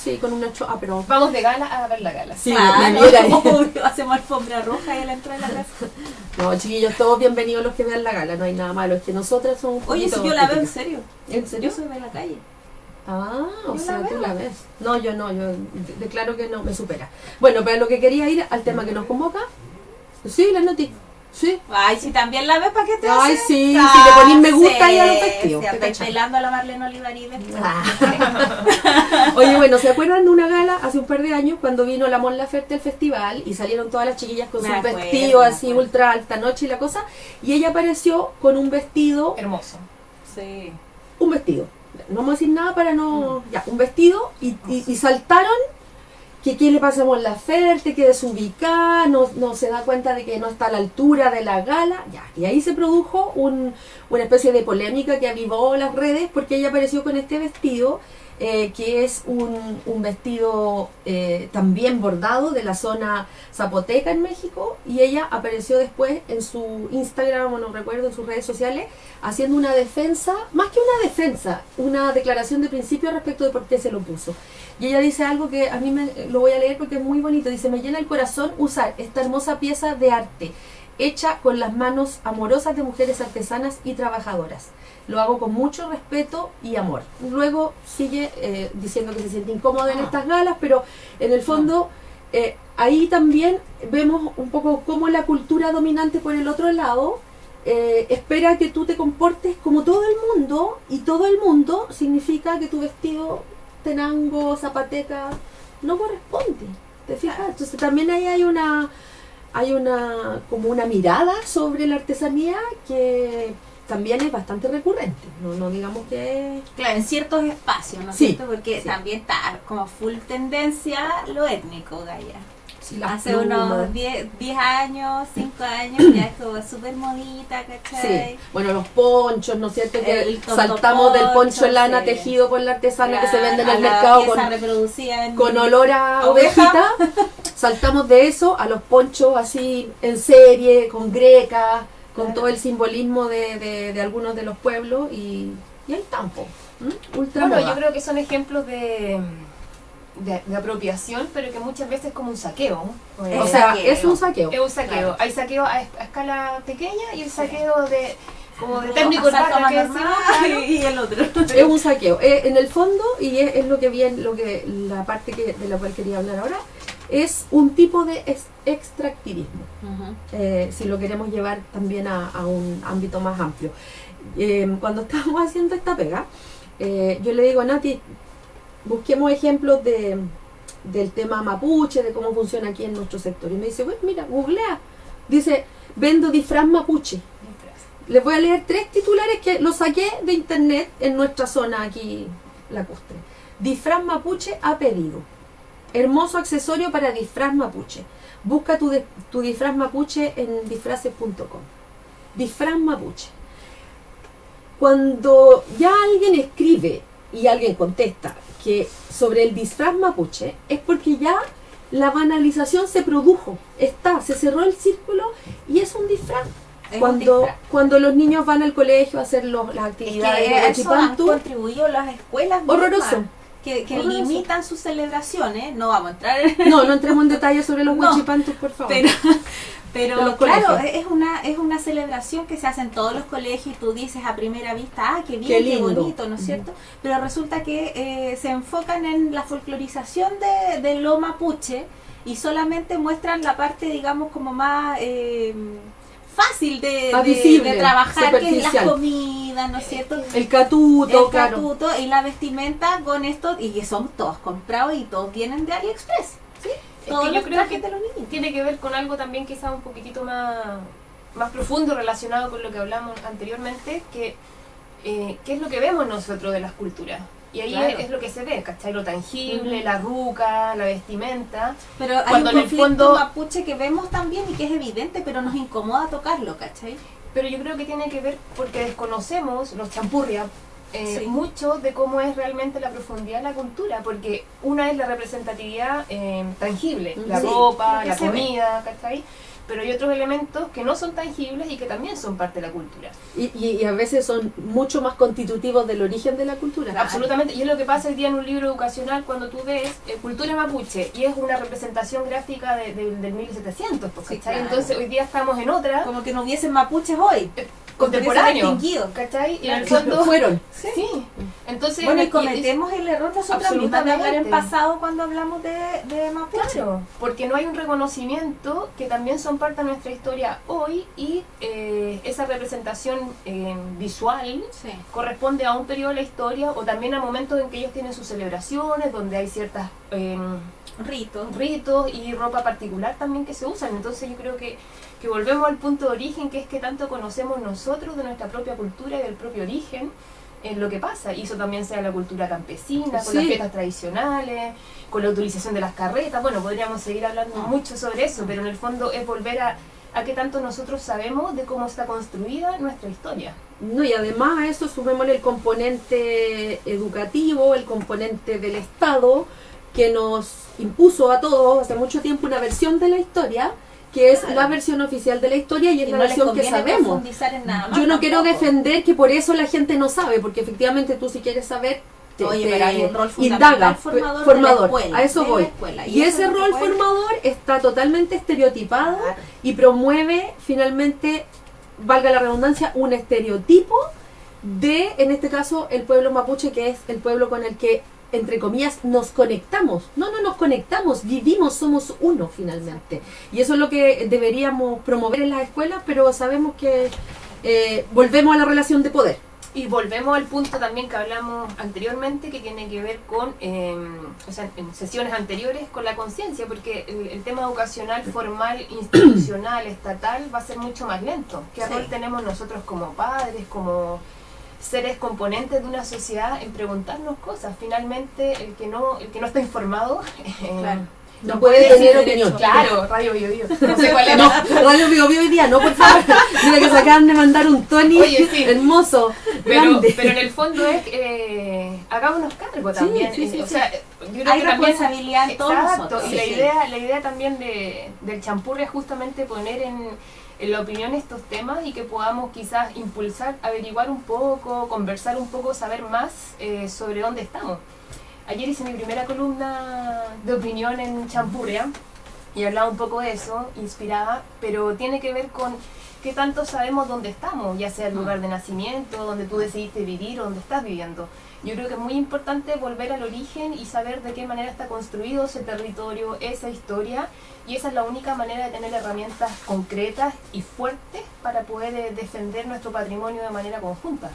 Speaker 2: Sí, con una pero
Speaker 3: vamos de gala a ver la gala.
Speaker 2: Sí,
Speaker 1: hacemos alfombra roja y a la entrada de la casa.
Speaker 2: No, chiquillos, todos bienvenidos los que vean la gala, no hay nada malo, es que nosotras somos un
Speaker 1: Oye, si yo la veo en serio.
Speaker 2: ¿En serio?
Speaker 1: Yo soy de la calle.
Speaker 2: Ah, o
Speaker 1: yo
Speaker 2: sea,
Speaker 1: la
Speaker 2: tú
Speaker 1: veo.
Speaker 2: la ves. No, yo declaro que no, me supera. Bueno, pero lo que quería ir al tema que nos convoca. Sí, la noti. Sí.
Speaker 1: Ay, si también la ves, ¿para qué te
Speaker 2: Ay,
Speaker 1: haces?
Speaker 2: sí, si le ponís me gusta ahí a los festivos.
Speaker 1: Sí, estoy pelando a la Marlene Olivarí.
Speaker 2: Oye, bueno, ¿se acuerdan de una gala hace un par de años cuando vino la Mon Laferte al festival y salieron todas las chiquillas con sus vestidos así ultra alta noche y la cosa? Y ella apareció con un vestido...
Speaker 3: Hermoso.
Speaker 2: Sí. Un vestido. No vamos a decir nada para no... Ya, un vestido y saltaron que qué le pasa a Mon Laferte, que desubicada, no se da cuenta de que no está a la altura de la gala. Ya, y ahí se produjo una especie de polémica que avivó las redes porque ella apareció con este vestido que es un vestido también bordado de la zona zapoteca en México, y ella apareció después en su Instagram, o no recuerdo, en sus redes sociales, haciendo una defensa, más que una defensa, una declaración de principio respecto de por qué se lo puso. Y ella dice algo que a mí lo voy a leer porque es muy bonito. Dice: me llena el corazón usar esta hermosa pieza de arte hecha con las manos amorosas de mujeres artesanas y trabajadoras. Lo hago con mucho respeto y amor. Luego sigue diciendo que se siente incómoda en estas galas, pero en el fondo ahí también vemos un poco cómo la cultura dominante por el otro lado espera que tú te comportes como todo el mundo, y todo el mundo significa que tu vestido tenango, zapateca, no corresponde. ¿Te fijas? Entonces también ahí hay una como una mirada sobre la artesanía que también es bastante recurrente, no digamos que...
Speaker 1: Claro, en ciertos espacios, ¿no es cierto? Porque también está como full tendencia lo étnico, Gaya.
Speaker 2: Sí,
Speaker 1: hace unos 10 años, 5 años, ya es como súper modita, ¿cachai?
Speaker 2: Sí, bueno, los ponchos, ¿no es cierto? Que saltamos del poncho en lana tejido por la artesana, que se vende en el mercado con olor a ovejita. Saltamos de eso a los ponchos así en serie, con greca, con todo el simbolismo de algunos de los pueblos, y ahí tampoco. Ultra
Speaker 3: bueno,
Speaker 2: moda.
Speaker 3: yo creo que son ejemplos de de apropiación, pero que muchas veces es como un saqueo.
Speaker 2: O sea, es un saqueo.
Speaker 3: Es un saqueo.
Speaker 1: Claro.
Speaker 3: Hay saqueo a escala pequeña y el saqueo de como de
Speaker 1: Como
Speaker 3: técnico
Speaker 1: asalto
Speaker 3: urbano
Speaker 1: más
Speaker 3: que
Speaker 1: normal,
Speaker 3: decimos.
Speaker 1: y el otro.
Speaker 2: Es un saqueo. En el fondo, y es lo que bien, la parte de la cual quería hablar ahora, es un tipo de extractivismo. Si lo queremos llevar también a un ámbito más amplio. Cuando estábamos haciendo esta pega, yo le digo a Nati, busquemos ejemplos del tema mapuche, de cómo funciona aquí en nuestro sector. Y me dice, bueno, mira, googlea. Dice, vendo disfraz mapuche. Les voy a leer 3 titulares que los saqué de internet en nuestra zona aquí, lacustre. Disfraz mapuche a pedido. Hermoso accesorio para disfraz mapuche. Busca tu disfraz mapuche en disfraces.com. Disfraz mapuche. Cuando ya alguien escribe y alguien contesta que sobre el disfraz mapuche, es porque ya la banalización se produjo, se cerró el círculo y es un disfraz. Cuando los niños van al colegio a hacer las actividades de
Speaker 1: eso han
Speaker 2: Huachipantu,
Speaker 1: contribuido las escuelas mismas,
Speaker 2: horroroso.
Speaker 1: que
Speaker 2: Horroroso.
Speaker 1: limitan sus celebraciones. No vamos a entrar en...
Speaker 2: No entremos en detalle sobre los
Speaker 1: No,
Speaker 2: Huachipantus, por favor.
Speaker 1: Pero
Speaker 2: De los
Speaker 1: claro,
Speaker 2: colegios.
Speaker 1: es una celebración que se hace en todos los colegios y tú dices a primera vista, qué bien,
Speaker 2: Qué
Speaker 1: qué
Speaker 2: lindo.
Speaker 1: bonito, ¿no es cierto? Pero resulta que se enfocan en la folclorización de lo mapuche y solamente muestran la parte, digamos, como más fácil
Speaker 2: Más visible,
Speaker 1: de trabajar, que es la
Speaker 2: superficial.
Speaker 1: comida, ¿no es cierto?
Speaker 2: El catuto,
Speaker 1: El
Speaker 2: claro.
Speaker 1: catuto y la vestimenta con esto, y que son todos comprados y todos vienen de AliExpress. ¿Sí?
Speaker 3: Es
Speaker 1: Todos
Speaker 3: que yo
Speaker 1: los
Speaker 3: creo
Speaker 1: trajes
Speaker 3: que
Speaker 1: de los niños.
Speaker 3: tiene que ver con algo también quizás un poquitito más profundo relacionado con lo que hablamos anteriormente, que qué es lo que vemos nosotros de las culturas. Y ahí
Speaker 1: Claro.
Speaker 3: es lo que se ve, ¿cachai? Lo tangible, la ruca, la vestimenta.
Speaker 1: Pero hay
Speaker 3: Cuando
Speaker 1: un
Speaker 3: en el
Speaker 1: conflicto
Speaker 3: fondo-
Speaker 1: mapuche que vemos también y que es evidente, pero nos incomoda tocarlo, ¿cachai?
Speaker 3: Pero yo creo que tiene que ver porque desconocemos, los champurria,
Speaker 1: Sí.
Speaker 3: mucho de cómo es realmente la profundidad de la cultura, porque una es la representatividad tangible, la
Speaker 1: Sí,
Speaker 3: ropa,
Speaker 1: lo que
Speaker 3: la
Speaker 1: se ve.
Speaker 3: comida, ¿cachai? Pero hay otros elementos que no son tangibles y que también son parte de la cultura.
Speaker 2: Y a veces son mucho más constitutivos del origen de la cultura.
Speaker 3: Absolutamente, y es lo que pasa hoy día en un libro educacional cuando tú ves Cultura Mapuche y es una representación gráfica del 1700, pues,
Speaker 1: Sí,
Speaker 3: ¿cachai?
Speaker 1: claro.
Speaker 3: Entonces hoy día estamos en otra,
Speaker 1: Como que no hubiesen mapuches hoy.
Speaker 3: contemporáneo,
Speaker 1: extinguido.
Speaker 3: ¿cachai? Y en el
Speaker 2: Claro,
Speaker 3: fondo...
Speaker 2: fueron.
Speaker 3: Sí. Entonces,
Speaker 1: Bueno, y
Speaker 3: aquí
Speaker 1: cometemos el error nosotros mismos de hablar en
Speaker 3: Absolutamente.
Speaker 1: pasado cuando hablamos de mapuche.
Speaker 3: Claro, porque no hay un reconocimiento que también son parte de nuestra historia hoy y esa representación visual
Speaker 1: Sí.
Speaker 3: corresponde a un periodo de la historia o también a momentos en que ellos tienen sus celebraciones, donde hay ciertas
Speaker 1: Ritos.
Speaker 3: ritos y ropa particular también que se usan. Entonces yo creo que volvemos al punto de origen, que es que tanto conocemos nosotros de nuestra propia cultura y del propio origen en lo que pasa. Y eso también sea la cultura campesina, con
Speaker 2: Sí.
Speaker 3: las fiestas tradicionales, con la utilización de las carretas. Bueno, podríamos seguir hablando mucho sobre eso, pero en el fondo es volver a qué tanto nosotros sabemos de cómo está construida nuestra historia.
Speaker 2: No, y además a eso sumémosle el componente educativo, el componente del Estado, que nos impuso a todos hace mucho tiempo una versión de la historia, que es la versión oficial de la historia y es
Speaker 1: Y
Speaker 2: la
Speaker 1: no les
Speaker 2: versión que
Speaker 1: conviene
Speaker 2: sabemos.
Speaker 1: profundizar en nada más.
Speaker 2: Yo no quiero
Speaker 1: tampoco.
Speaker 2: defender que por eso la gente no sabe, porque efectivamente tú si quieres saber,
Speaker 1: Oye, pero hay un rol fundamental
Speaker 2: indaga,
Speaker 1: formador de la escuela,
Speaker 2: a eso
Speaker 1: de la
Speaker 2: voy.
Speaker 1: escuela,
Speaker 2: Y
Speaker 1: eso
Speaker 2: ese
Speaker 1: no se
Speaker 2: rol
Speaker 1: puede-
Speaker 2: formador está totalmente estereotipado
Speaker 1: Claro.
Speaker 2: y promueve finalmente, valga la redundancia, un estereotipo de, en este caso, el pueblo mapuche, que es el pueblo con el que, entre comillas, nos conectamos. No nos conectamos, vivimos, somos uno finalmente. Y eso es lo que deberíamos promover en las escuelas, pero sabemos que volvemos a la relación de poder.
Speaker 3: Y volvemos al punto también que hablamos anteriormente, que tiene que ver con, o sea, en sesiones anteriores, con la conciencia, porque el tema educacional, formal, institucional, estatal, va a ser mucho más lento. ¿Qué
Speaker 1: Sí.
Speaker 3: rol tenemos nosotros como padres, como seres componentes de una sociedad en preguntarnos cosas? Finalmente, el que no está informado...
Speaker 1: Claro.
Speaker 2: No puede tener opinión.
Speaker 3: Claro, Radio Bio Bio. No sé cuál
Speaker 2: No,
Speaker 3: era.
Speaker 2: Radio Bio Bio hoy día, no, por favor. Mira que se acaban de mandar un Tony
Speaker 3: Oye, sí.
Speaker 2: hermoso,
Speaker 3: Pero
Speaker 2: grande.
Speaker 3: en el fondo es hagámonos cargo también.
Speaker 2: sí, sí,
Speaker 3: O sea, yo creo
Speaker 1: Hay
Speaker 3: que también,
Speaker 1: responsabilidad en todos
Speaker 3: exacto,
Speaker 1: nosotros.
Speaker 3: y
Speaker 1: Sí,
Speaker 3: la
Speaker 1: sí.
Speaker 3: idea también del champurria es justamente poner en la opinión estos temas y que podamos quizás impulsar, averiguar un poco, conversar un poco, saber más sobre dónde estamos. Ayer hice mi primera columna de opinión en Champurria y hablaba un poco de eso, inspirada, pero tiene que ver con qué tanto sabemos dónde estamos, ya sea el lugar de nacimiento, donde tú decidiste vivir o donde estás viviendo. Yo creo que es muy importante volver al origen y saber de qué manera está construido ese territorio, esa historia, y esa es la única manera de tener herramientas concretas y fuertes para poder defender nuestro patrimonio de manera conjunta.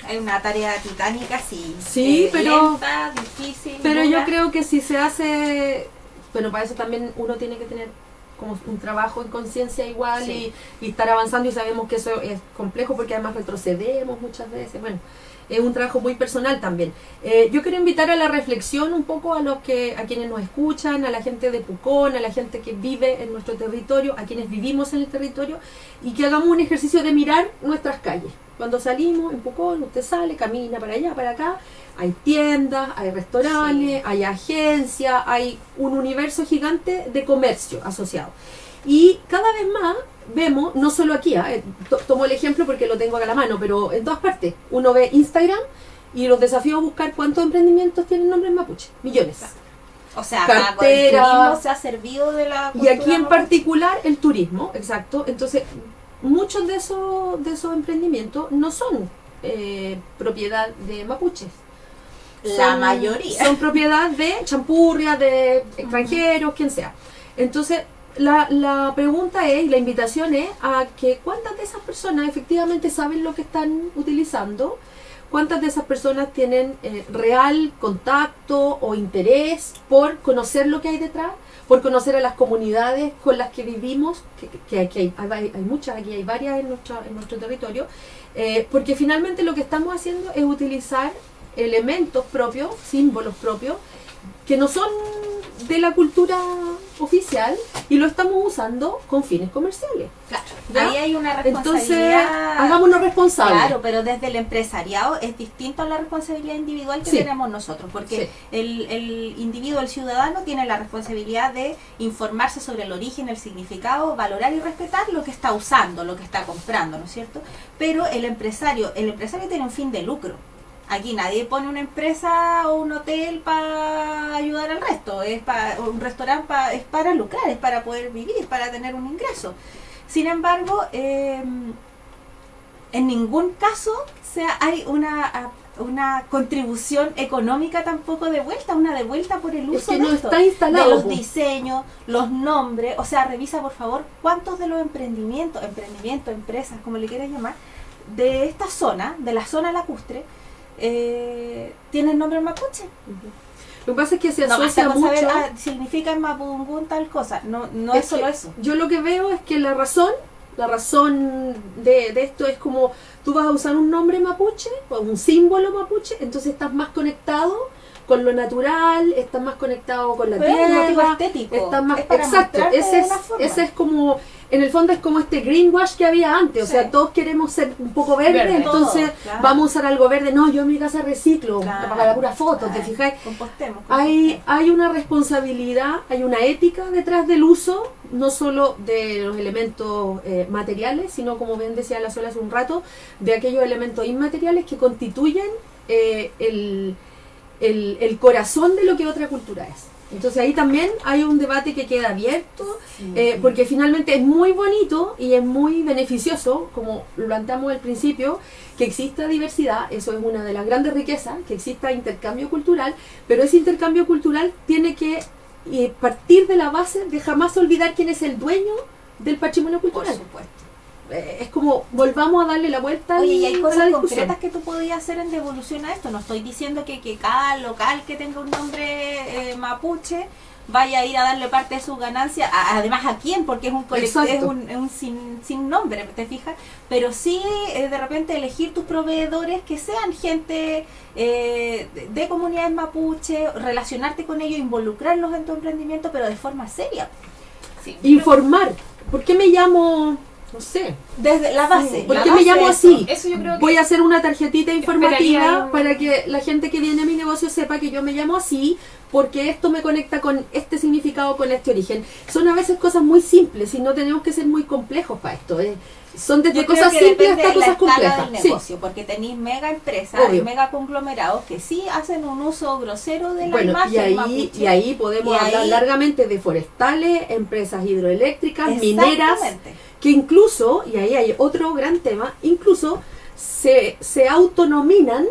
Speaker 1: Hay una tarea titánica, sí.
Speaker 2: Sí, pero
Speaker 1: lenta, difícil.
Speaker 2: Pero
Speaker 1: dura.
Speaker 2: yo creo que si se hace, bueno, para eso también uno tiene que tener como un trabajo en conciencia igual,
Speaker 1: Sí.
Speaker 2: y estar avanzando, y sabemos que eso es complejo porque además retrocedemos muchas veces. Bueno, es un trabajo muy personal también. Yo quiero invitar a la reflexión un poco a quienes nos escuchan, a la gente de Pucón, a la gente que vive en nuestro territorio, a quienes vivimos en el territorio, y que hagamos un ejercicio de mirar nuestras calles. Cuando salimos en Pucón, usted sale, camina para allá, para acá, hay tiendas, hay restaurantes, hay agencias, hay un universo gigante de comercio asociado. Y cada vez más vemos, no solo aquí, tomo el ejemplo porque lo tengo acá a la mano, pero en todas partes, uno ve Instagram y los desafíos a buscar cuántos emprendimientos tienen nombres mapuche, millones.
Speaker 1: O sea,
Speaker 2: cartera,
Speaker 1: acá con el turismo se ha servido de la
Speaker 2: Y aquí
Speaker 1: cultura
Speaker 2: en
Speaker 1: mapuche.
Speaker 2: particular el turismo, exacto. Entonces, muchos de esos emprendimientos no son propiedad de mapuches.
Speaker 1: La mayoría.
Speaker 2: Son propiedad de champurria, de extranjeros, quien sea. Entonces, la pregunta es, y la invitación es a que cuántas de esas personas efectivamente saben lo que están utilizando, cuántas de esas personas tienen real contacto o interés por conocer lo que hay detrás, por conocer a las comunidades con las que vivimos, que aquí hay muchas, aquí hay varias en nuestro territorio, porque finalmente lo que estamos haciendo es utilizar elementos propios, símbolos propios, que no son de la cultura oficial, y lo estamos usando con fines comerciales.
Speaker 1: Claro,
Speaker 2: ¿Ya?
Speaker 1: ahí hay una
Speaker 2: Entonces,
Speaker 1: responsabilidad.
Speaker 2: hagámonos responsables.
Speaker 1: Claro, pero desde el empresariado es distinto a la responsabilidad individual que
Speaker 2: Sí.
Speaker 1: tenemos nosotros, porque
Speaker 2: Sí.
Speaker 1: el individuo, el ciudadano, tiene la responsabilidad de informarse sobre el origen, el significado, valorar y respetar lo que está usando, lo que está comprando, ¿no es cierto? Pero el empresario tiene un fin de lucro. Aquí nadie pone una empresa o un hotel para ayudar al resto, un restaurante es para lucrar, es para poder vivir, para tener un ingreso. Sin embargo, en ningún caso hay una contribución económica tampoco de vuelta, una de vuelta por el uso
Speaker 2: Es que
Speaker 1: de
Speaker 2: no
Speaker 1: esto,
Speaker 2: está instalado,
Speaker 1: de los
Speaker 2: po.
Speaker 1: diseños, los nombres. O sea, revisa por favor cuántos de los emprendimientos, empresas, como le quieras llamar, de esta zona, de la zona lacustre, tienen nombre mapuche.
Speaker 2: Lo que pasa es que se
Speaker 1: No
Speaker 2: asocia
Speaker 1: basta con
Speaker 2: mucho.
Speaker 1: saber, significa en mapudungún tal cosa. No es solo
Speaker 2: que
Speaker 1: eso.
Speaker 2: Yo lo que veo es que la razón de esto es como tú vas a usar un nombre mapuche o un símbolo mapuche, entonces estás más conectado con lo natural, estás más conectado con la
Speaker 1: Pero es un motivo
Speaker 2: tierra,
Speaker 1: estético,
Speaker 2: estás más
Speaker 1: es para
Speaker 2: exacto.
Speaker 1: mostrarte
Speaker 2: Ese
Speaker 1: de
Speaker 2: es,
Speaker 1: una forma.
Speaker 2: ese es como, en el fondo es como este greenwash que había antes, o
Speaker 1: Sí.
Speaker 2: sea, todos queremos ser un poco verde,
Speaker 3: Verde.
Speaker 2: entonces
Speaker 1: Todo, claro.
Speaker 2: vamos a usar algo verde. No, yo en mi casa reciclo,
Speaker 1: Claro,
Speaker 2: para la pura foto, ¿te
Speaker 1: claro.
Speaker 2: fijáis?
Speaker 1: Compostemos.
Speaker 2: Hay una responsabilidad, hay una ética detrás del uso, no solo de los elementos materiales, sino, como bien decía la Sola hace un rato, de aquellos elementos inmateriales que constituyen el corazón de lo que otra cultura es. Entonces ahí también hay un debate que queda abierto, porque finalmente es muy bonito y es muy beneficioso, como lo planteamos al principio, que exista diversidad. Eso es una de las grandes riquezas, que exista intercambio cultural, pero ese intercambio cultural tiene que partir de la base de jamás olvidar quién es el dueño del patrimonio
Speaker 1: Por
Speaker 2: cultural.
Speaker 1: supuesto.
Speaker 2: Es como, volvamos a darle la vuelta
Speaker 1: Oye, y hay
Speaker 2: a la
Speaker 1: cosas
Speaker 2: discusión.
Speaker 1: concretas que tú podías hacer en devolución a esto. No estoy diciendo que cada local que tenga un nombre mapuche vaya a ir a darle parte de su ganancia, además a quién, porque es un colectivo, es
Speaker 2: Exacto.
Speaker 1: un sin nombre, ¿te fijas? Pero sí, de repente elegir tus proveedores que sean gente de comunidades mapuche, relacionarte con ellos, involucrarlos en tu emprendimiento, pero de forma seria.
Speaker 3: Sí,
Speaker 2: Informar. ¿Por qué me llamo, no sé,
Speaker 1: Desde la base.
Speaker 2: ¿por
Speaker 1: la
Speaker 2: qué me
Speaker 1: base
Speaker 2: llamo
Speaker 1: de
Speaker 2: así?
Speaker 3: Eso yo creo que
Speaker 2: Voy a hacer una tarjetita informativa
Speaker 3: Esperaría un-
Speaker 2: para que la gente que viene a mi negocio sepa que yo me llamo así, porque esto me conecta con este significado, con este origen. Son a veces cosas muy simples y no tenemos que ser muy complejos para esto. son desde
Speaker 1: Yo creo
Speaker 2: cosas
Speaker 1: que
Speaker 2: simples
Speaker 1: depende
Speaker 2: hasta
Speaker 1: de la
Speaker 2: cosas
Speaker 1: escala
Speaker 2: complejas.
Speaker 1: del
Speaker 2: Sí.
Speaker 1: negocio, porque tenéis mega empresas y
Speaker 2: Obvio.
Speaker 1: mega conglomerados que sí hacen un uso grosero de la
Speaker 2: Bueno,
Speaker 1: imagen
Speaker 2: y ahí podemos
Speaker 1: Y
Speaker 2: hablar
Speaker 1: ahí-
Speaker 2: largamente de forestales, empresas hidroeléctricas, mineras,
Speaker 1: Exactamente.
Speaker 2: que incluso, y ahí hay otro gran tema, incluso se autonominan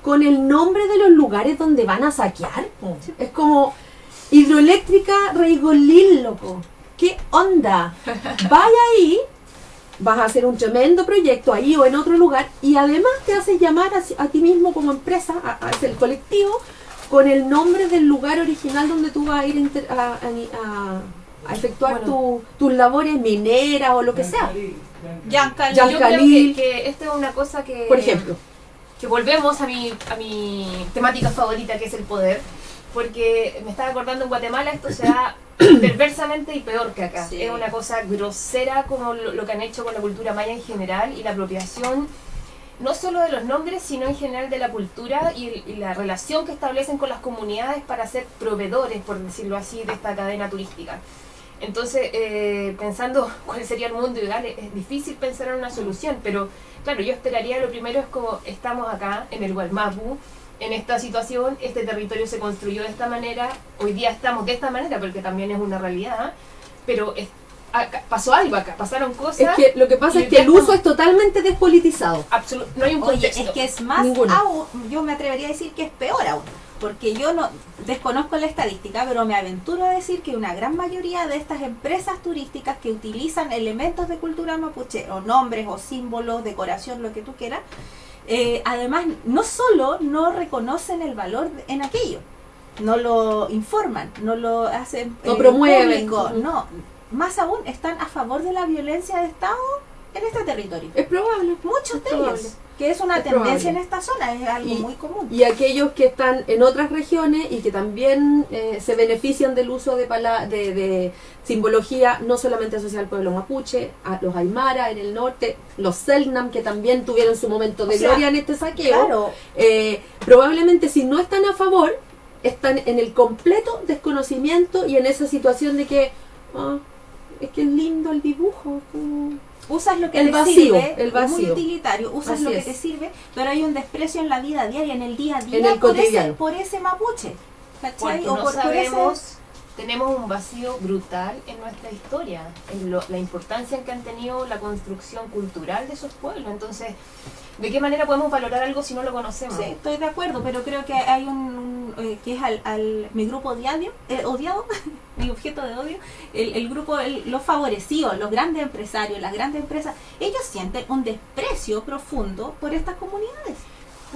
Speaker 2: con el nombre de los lugares donde van a saquear. Es como hidroeléctrica Reigolil, loco. ¿Qué onda? Vaya ahí, vas a hacer un tremendo proyecto ahí o en otro lugar y además te haces llamar a ti mismo como empresa, a el colectivo, con el nombre del lugar original donde tú vas a ir a efectuar tus labores mineras o lo que sea.
Speaker 1: Yancalil.
Speaker 2: Yan-
Speaker 3: Yo creo
Speaker 2: Khalil.
Speaker 3: que esto es una cosa que...
Speaker 2: Por ejemplo.
Speaker 3: Que volvemos a mi temática favorita, que es el poder. Porque me estaba acordando, en Guatemala esto se da perversamente y peor que acá.
Speaker 1: Sí.
Speaker 3: Es una cosa grosera como lo que han hecho con la cultura maya en general y la apropiación no solo de los nombres, sino en general de la cultura y la relación que establecen con las comunidades para ser proveedores, por decirlo así, de esta cadena turística. Entonces, pensando cuál sería el mundo ideal, es difícil pensar en una solución, pero claro, yo esperaría, lo primero es como estamos acá en el Gualmapu, en esta situación, este territorio se construyó de esta manera, hoy día estamos de esta manera, porque también es una realidad, pero pasó algo acá, pasaron cosas.
Speaker 2: Es que lo que pasa
Speaker 3: y
Speaker 2: es que el
Speaker 3: hoy día
Speaker 2: uso es totalmente despolitizado.
Speaker 3: no hay un
Speaker 1: Oye,
Speaker 3: contexto.
Speaker 1: es que es más
Speaker 2: Ninguno.
Speaker 1: aún, yo me atrevería a decir que es peor aún, porque yo no desconozco la estadística, pero me aventuro a decir que una gran mayoría de estas empresas turísticas que utilizan elementos de cultura mapuche, o nombres, o símbolos, decoración, lo que tú quieras, además no solo no reconocen el valor en aquello, no lo informan, no lo hacen
Speaker 2: No promueven.
Speaker 1: público, no, más aún están a favor de la violencia de Estado en este territorio.
Speaker 2: Es probable.
Speaker 1: Muchos
Speaker 2: Es
Speaker 1: de
Speaker 2: probable.
Speaker 1: ellos, que es una
Speaker 2: Es
Speaker 1: tendencia
Speaker 2: probable.
Speaker 1: en esta zona, es algo muy común.
Speaker 2: Y aquellos que están en otras regiones y que también se benefician del uso de simbología no solamente asociada al pueblo mapuche, a los aymara en el norte, los selknam que también tuvieron su momento de
Speaker 1: O sea,
Speaker 2: gloria en este saqueo,
Speaker 1: Claro,
Speaker 2: probablemente si no están a favor, están en el completo desconocimiento y en esa situación de que es que es lindo el dibujo.
Speaker 1: usas lo que
Speaker 2: El
Speaker 1: te
Speaker 2: vacío,
Speaker 1: sirve,
Speaker 2: el vacío.
Speaker 1: muy utilitario, usas
Speaker 2: Así
Speaker 1: lo que
Speaker 2: es.
Speaker 1: te sirve, pero hay un desprecio en la vida diaria, en el día a día,
Speaker 2: En el cotidiano.
Speaker 1: por ese mapuche. ¿Cachai?
Speaker 3: Porque
Speaker 1: O
Speaker 3: no
Speaker 1: por
Speaker 3: sabemos,
Speaker 1: ese...
Speaker 3: tenemos un vacío brutal en nuestra historia, en la importancia que han tenido la construcción cultural de esos pueblos. Entonces, ¿de qué manera podemos valorar algo si no lo conocemos?
Speaker 1: Sí, estoy de acuerdo, pero creo que hay que es mi grupo odiado, mi objeto de odio, el grupo, los favorecidos, los grandes empresarios, las grandes empresas, ellos sienten un desprecio profundo por estas comunidades.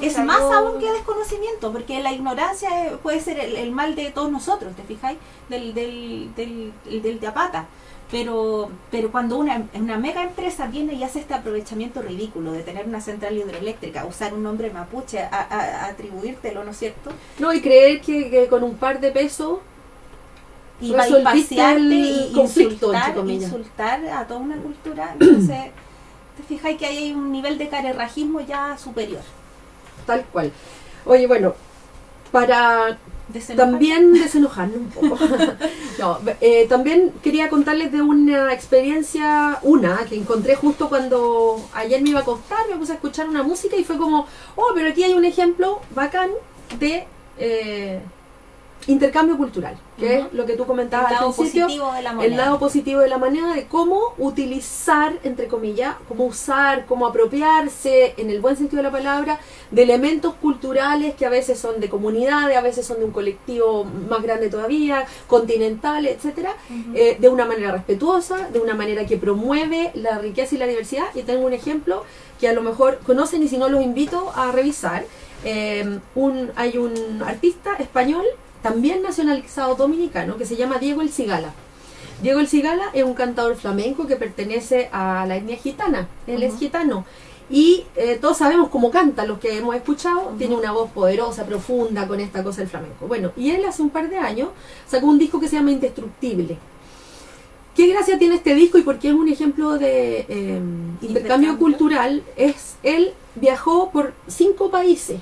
Speaker 1: Es
Speaker 3: Pucha,
Speaker 1: más
Speaker 3: yo-
Speaker 1: aún que desconocimiento, porque la ignorancia puede ser el mal de todos nosotros, ¿te fijáis? Del Teapata. Pero cuando una mega empresa viene y hace este aprovechamiento ridículo de tener una central hidroeléctrica, usar un nombre mapuche, a atribuírtelo, ¿no es cierto?
Speaker 2: No, y creer que con un par de pesos
Speaker 1: Y va a
Speaker 2: resolviste
Speaker 1: pasearte
Speaker 2: el
Speaker 1: y
Speaker 2: conflicto, entre comillas.
Speaker 1: insultar a toda una cultura. Entonces, te fijáis que ahí hay un nivel de carerrajismo ya superior.
Speaker 2: Tal cual. Oye, bueno, para
Speaker 1: Desenojar.
Speaker 2: también desenojarme un poco. No, también quería contarles de una experiencia, que encontré justo cuando ayer me iba a acostar, me puse a escuchar una música y fue como, pero aquí hay un ejemplo bacán de intercambio cultural, que es lo que tú comentabas
Speaker 1: El
Speaker 2: al
Speaker 1: lado
Speaker 2: principio.
Speaker 1: positivo de la moneda.
Speaker 2: El lado positivo de la moneda, de cómo utilizar, entre comillas, cómo usar, cómo apropiarse, en el buen sentido de la palabra, de elementos culturales que a veces son de comunidades, a veces son de un colectivo más grande todavía, continental, etcétera, de una manera respetuosa, de una manera que promueve la riqueza y la diversidad. Y tengo un ejemplo que a lo mejor conocen y si no los invito a revisar. Hay un artista español, también nacionalizado dominicano, que se llama Diego El Cigala. Diego El Cigala es un cantador flamenco que pertenece a la etnia gitana. Él es gitano. Y todos sabemos cómo canta, los que hemos escuchado. Tiene una voz poderosa, profunda con esta cosa del flamenco. Bueno, y él hace un par de años sacó un disco que se llama Indestructible. ¿Qué gracia tiene este disco y por qué es un ejemplo de intercambio cultural? Él viajó por 5 países.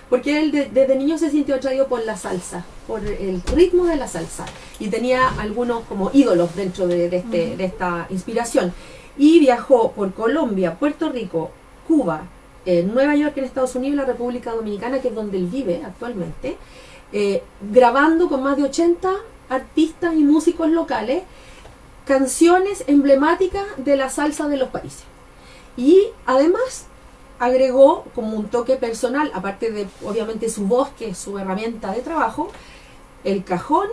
Speaker 2: Porque él desde niño se sintió atraído por la salsa, por el ritmo de la salsa. Y tenía algunos como ídolos dentro de esta inspiración. y viajó por Colombia, Puerto Rico, Cuba, Nueva York en Estados Unidos y la República Dominicana, que es donde él vive actualmente, grabando con más de 80 artistas y músicos locales canciones emblemáticas de la salsa de los países. Y además agregó como un toque personal, aparte de obviamente su voz, que es su herramienta de trabajo, el cajón,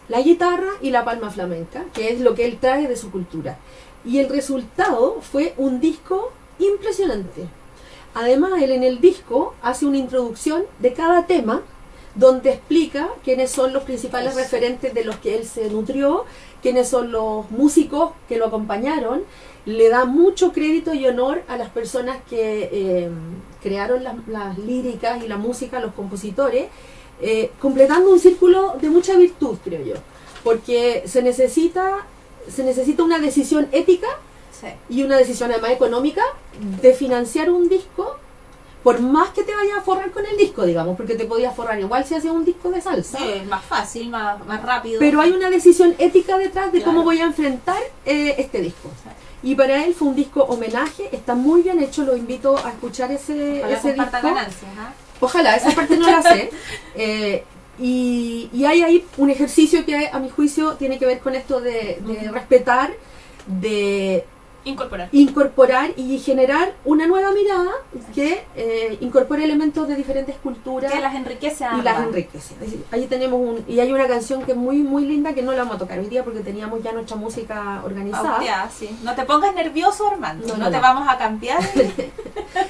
Speaker 2: la guitarra y la palma flamenca, que es lo que él trae de su cultura. Y el resultado fue un disco impresionante. Además, él en el disco hace una introducción de cada tema, donde explica quiénes son los principales referentes de los que él se nutrió, quiénes son los músicos que lo acompañaron. Le da mucho crédito y honor a las personas que crearon las líricas y la música, los compositores, completando un círculo de mucha virtud, creo yo, porque se necesita una decisión ética y una decisión además económica de financiar un disco, por más que te vayas a forrar con el disco, digamos, porque te podías forrar igual si hacías un disco de salsa.
Speaker 1: Sí, más fácil, más rápido.
Speaker 2: Pero hay una decisión ética detrás de
Speaker 1: Claro.
Speaker 2: cómo voy a enfrentar este disco. Y para él fue un disco homenaje, está muy bien hecho, lo invito a escuchar ese
Speaker 1: comparta
Speaker 2: disco.
Speaker 1: ganancias, ¿ah?
Speaker 2: Ojalá, esa parte no la sé. Y hay ahí un ejercicio que a mi juicio tiene que ver con esto de respetar, de incorporar y generar una nueva mirada que incorpore elementos de diferentes culturas
Speaker 1: Que las enriquece a
Speaker 2: y las
Speaker 1: ambas.
Speaker 2: enriquece. Es decir, ahí tenemos y hay una canción que es muy muy linda, que no la vamos a tocar hoy día porque teníamos ya nuestra música organizada,
Speaker 1: Pauteada, sí. No te pongas nervioso, Armando.
Speaker 2: No,
Speaker 1: No,
Speaker 2: no,
Speaker 1: te
Speaker 2: no.
Speaker 1: vamos a cambiar.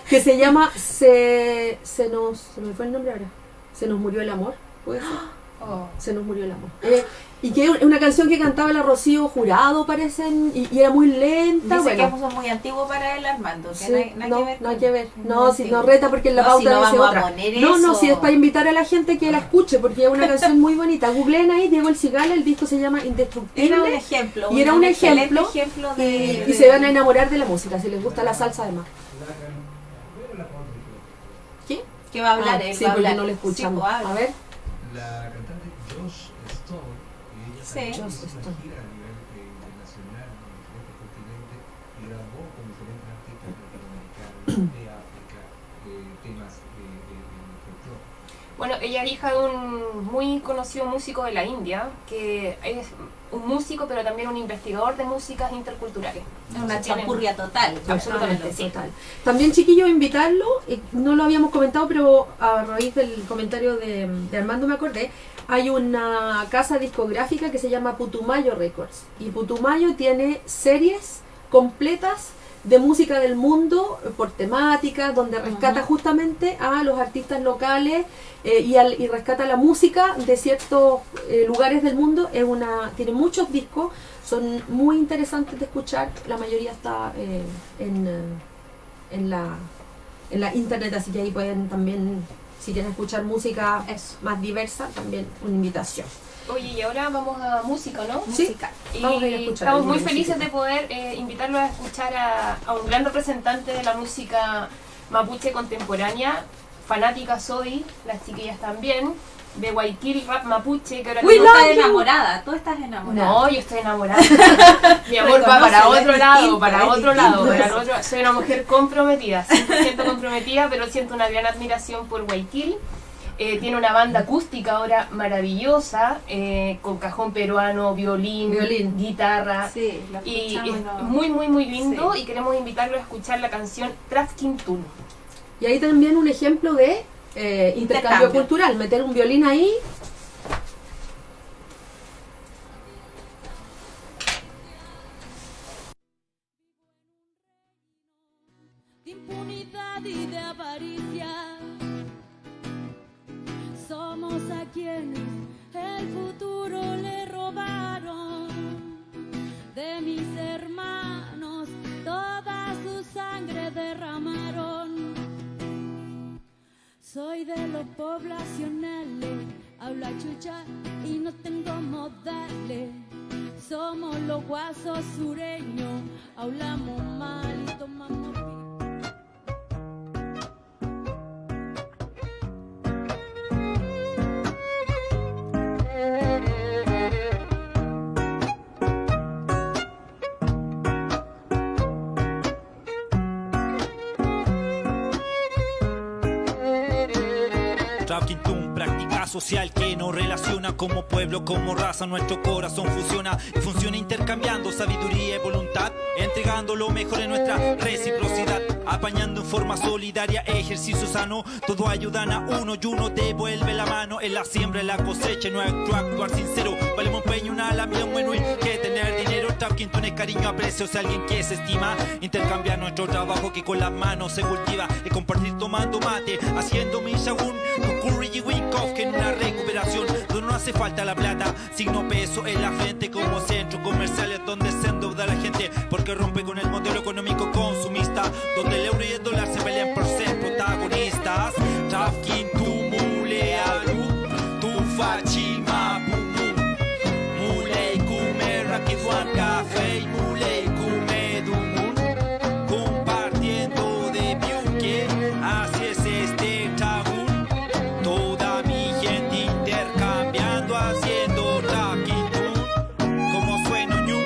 Speaker 2: que se llama se me fue el nombre ahora, se nos murió el amor, ¿puede ser? Se nos murió el amor. Y que es una canción que cantaba la Rocío Jurado, parecen, y era muy lenta.
Speaker 1: Dice
Speaker 2: bueno.
Speaker 1: que es muy antiguo para él, Armando. Que
Speaker 2: Sí,
Speaker 1: no hay
Speaker 2: no hay que ver.
Speaker 1: con-
Speaker 2: No, si no reta porque en la
Speaker 1: No,
Speaker 2: pauta
Speaker 1: si no
Speaker 2: dice
Speaker 1: vamos a
Speaker 2: otra.
Speaker 1: poner
Speaker 2: No,
Speaker 1: eso.
Speaker 2: si es para invitar a la gente que la escuche, porque es una canción muy bonita. Googleen ahí, Diego El Cigala, el disco se llama Indestructible.
Speaker 1: Era un ejemplo.
Speaker 2: Y era un
Speaker 1: excelente
Speaker 2: ejemplo,
Speaker 1: de,
Speaker 2: y se van a enamorar de la música, si les gusta la salsa además. ¿Qué?
Speaker 1: que va a hablar él.
Speaker 2: Sí,
Speaker 1: va a
Speaker 2: porque
Speaker 1: hablar.
Speaker 2: no lo escuchamos.
Speaker 1: Sí, pues, habla.
Speaker 2: A ver.
Speaker 6: La cantante Joss Stone, ella
Speaker 1: Sí.
Speaker 6: también
Speaker 2: Joss
Speaker 6: hizo una
Speaker 2: Stone.
Speaker 6: gira a nivel internacional en diferentes continentes y grabó con diferentes artistas latinoamericanos de África temas de folclore.
Speaker 3: Bueno, ella es hija de un muy conocido músico de la India, que es un músico pero también un investigador de músicas interculturales.
Speaker 1: Es una
Speaker 3: Entonces, tienen-
Speaker 1: champurria total.
Speaker 3: Absolutamente, sí.
Speaker 2: Total. También, chiquillos, invitarlo, no lo habíamos comentado, pero a raíz del comentario de Armando me acordé, hay una casa discográfica que se llama Putumayo Records, y Putumayo tiene series completas de música del mundo por temática, donde rescata justamente a los artistas locales y rescata la música de ciertos lugares del mundo. Tiene muchos discos, son muy interesantes de escuchar, la mayoría está en la internet, así que ahí pueden también, si quieren escuchar música más diversa, también una invitación.
Speaker 3: Oye, y ahora vamos a música, ¿no?
Speaker 2: Sí,
Speaker 3: Y
Speaker 2: vamos a ir a escuchar
Speaker 3: estamos
Speaker 2: algo
Speaker 3: muy
Speaker 2: de
Speaker 3: felices
Speaker 2: música.
Speaker 3: de poder invitarlos a escuchar a un gran representante de la música mapuche contemporánea. Fanática soy, las chiquillas también, de Guayquil Rap Mapuche, que ahora
Speaker 1: Tú
Speaker 3: mismo
Speaker 1: estás
Speaker 3: está
Speaker 1: enamorada, tú estás enamorada.
Speaker 3: No, yo estoy enamorada. Mi amor va para
Speaker 1: Reconócelo,
Speaker 3: otro
Speaker 1: es
Speaker 3: lado,
Speaker 1: distinto,
Speaker 3: para
Speaker 1: es
Speaker 3: otro lado,
Speaker 1: distinto
Speaker 3: para el
Speaker 1: eso.
Speaker 3: otro. Soy una mujer comprometida, 100% comprometida, pero siento una gran admiración por Guayquil. Tiene una banda acústica ahora maravillosa, con cajón peruano, violín. Guitarra.
Speaker 1: Sí, lo
Speaker 3: Y
Speaker 1: escuchamos,
Speaker 3: es
Speaker 1: ¿no?
Speaker 3: muy lindo,
Speaker 1: Sí.
Speaker 3: y queremos invitarlo a escuchar la canción Trafkin Tun.
Speaker 2: Y ahí también un ejemplo de intercambio cultural, meter un violín ahí.
Speaker 4: De impunidad y de avaricia. Somos a quienes el futuro le robaron. De mis hermanos toda su sangre derramaron. Soy de los poblacionales, habla chucha y no tengo modales. Somos los guasos sureños, hablamos mal y tomamos pi.
Speaker 7: Trafkintum, práctica social que nos relaciona como pueblo, como raza. Nuestro corazón fusiona y funciona intercambiando sabiduría y voluntad, entregando lo mejor en nuestra reciprocidad, apañando en forma solidaria, ejercicio sano. Todo ayudan a uno y uno devuelve la mano. En la siembra, en la cosecha, nuestro actuar sincero. Vale un peño, una lamia, un menú que tener dinero. Trafkintum es cariño, aprecio, si alguien que se estima. Intercambiar nuestro trabajo que con las manos se cultiva. Y compartir tomando mate, haciendo mi shagún. Tu curry y wink-off que en una recuperación donde no hace falta la plata. Signo peso en la frente como centro comercial es donde se endeuda la gente. Porque rompe con el modelo económico consumista, donde el euro y el dólar se pelean por ser protagonistas. Trafkintum mulealu, tu fachima pumu. Mulei kume rakizwan café y mulei kume dumun. Compartiendo de piuque, así es este tabún. Toda mi gente intercambiando, haciendo Trafkintum. Como suena ñu.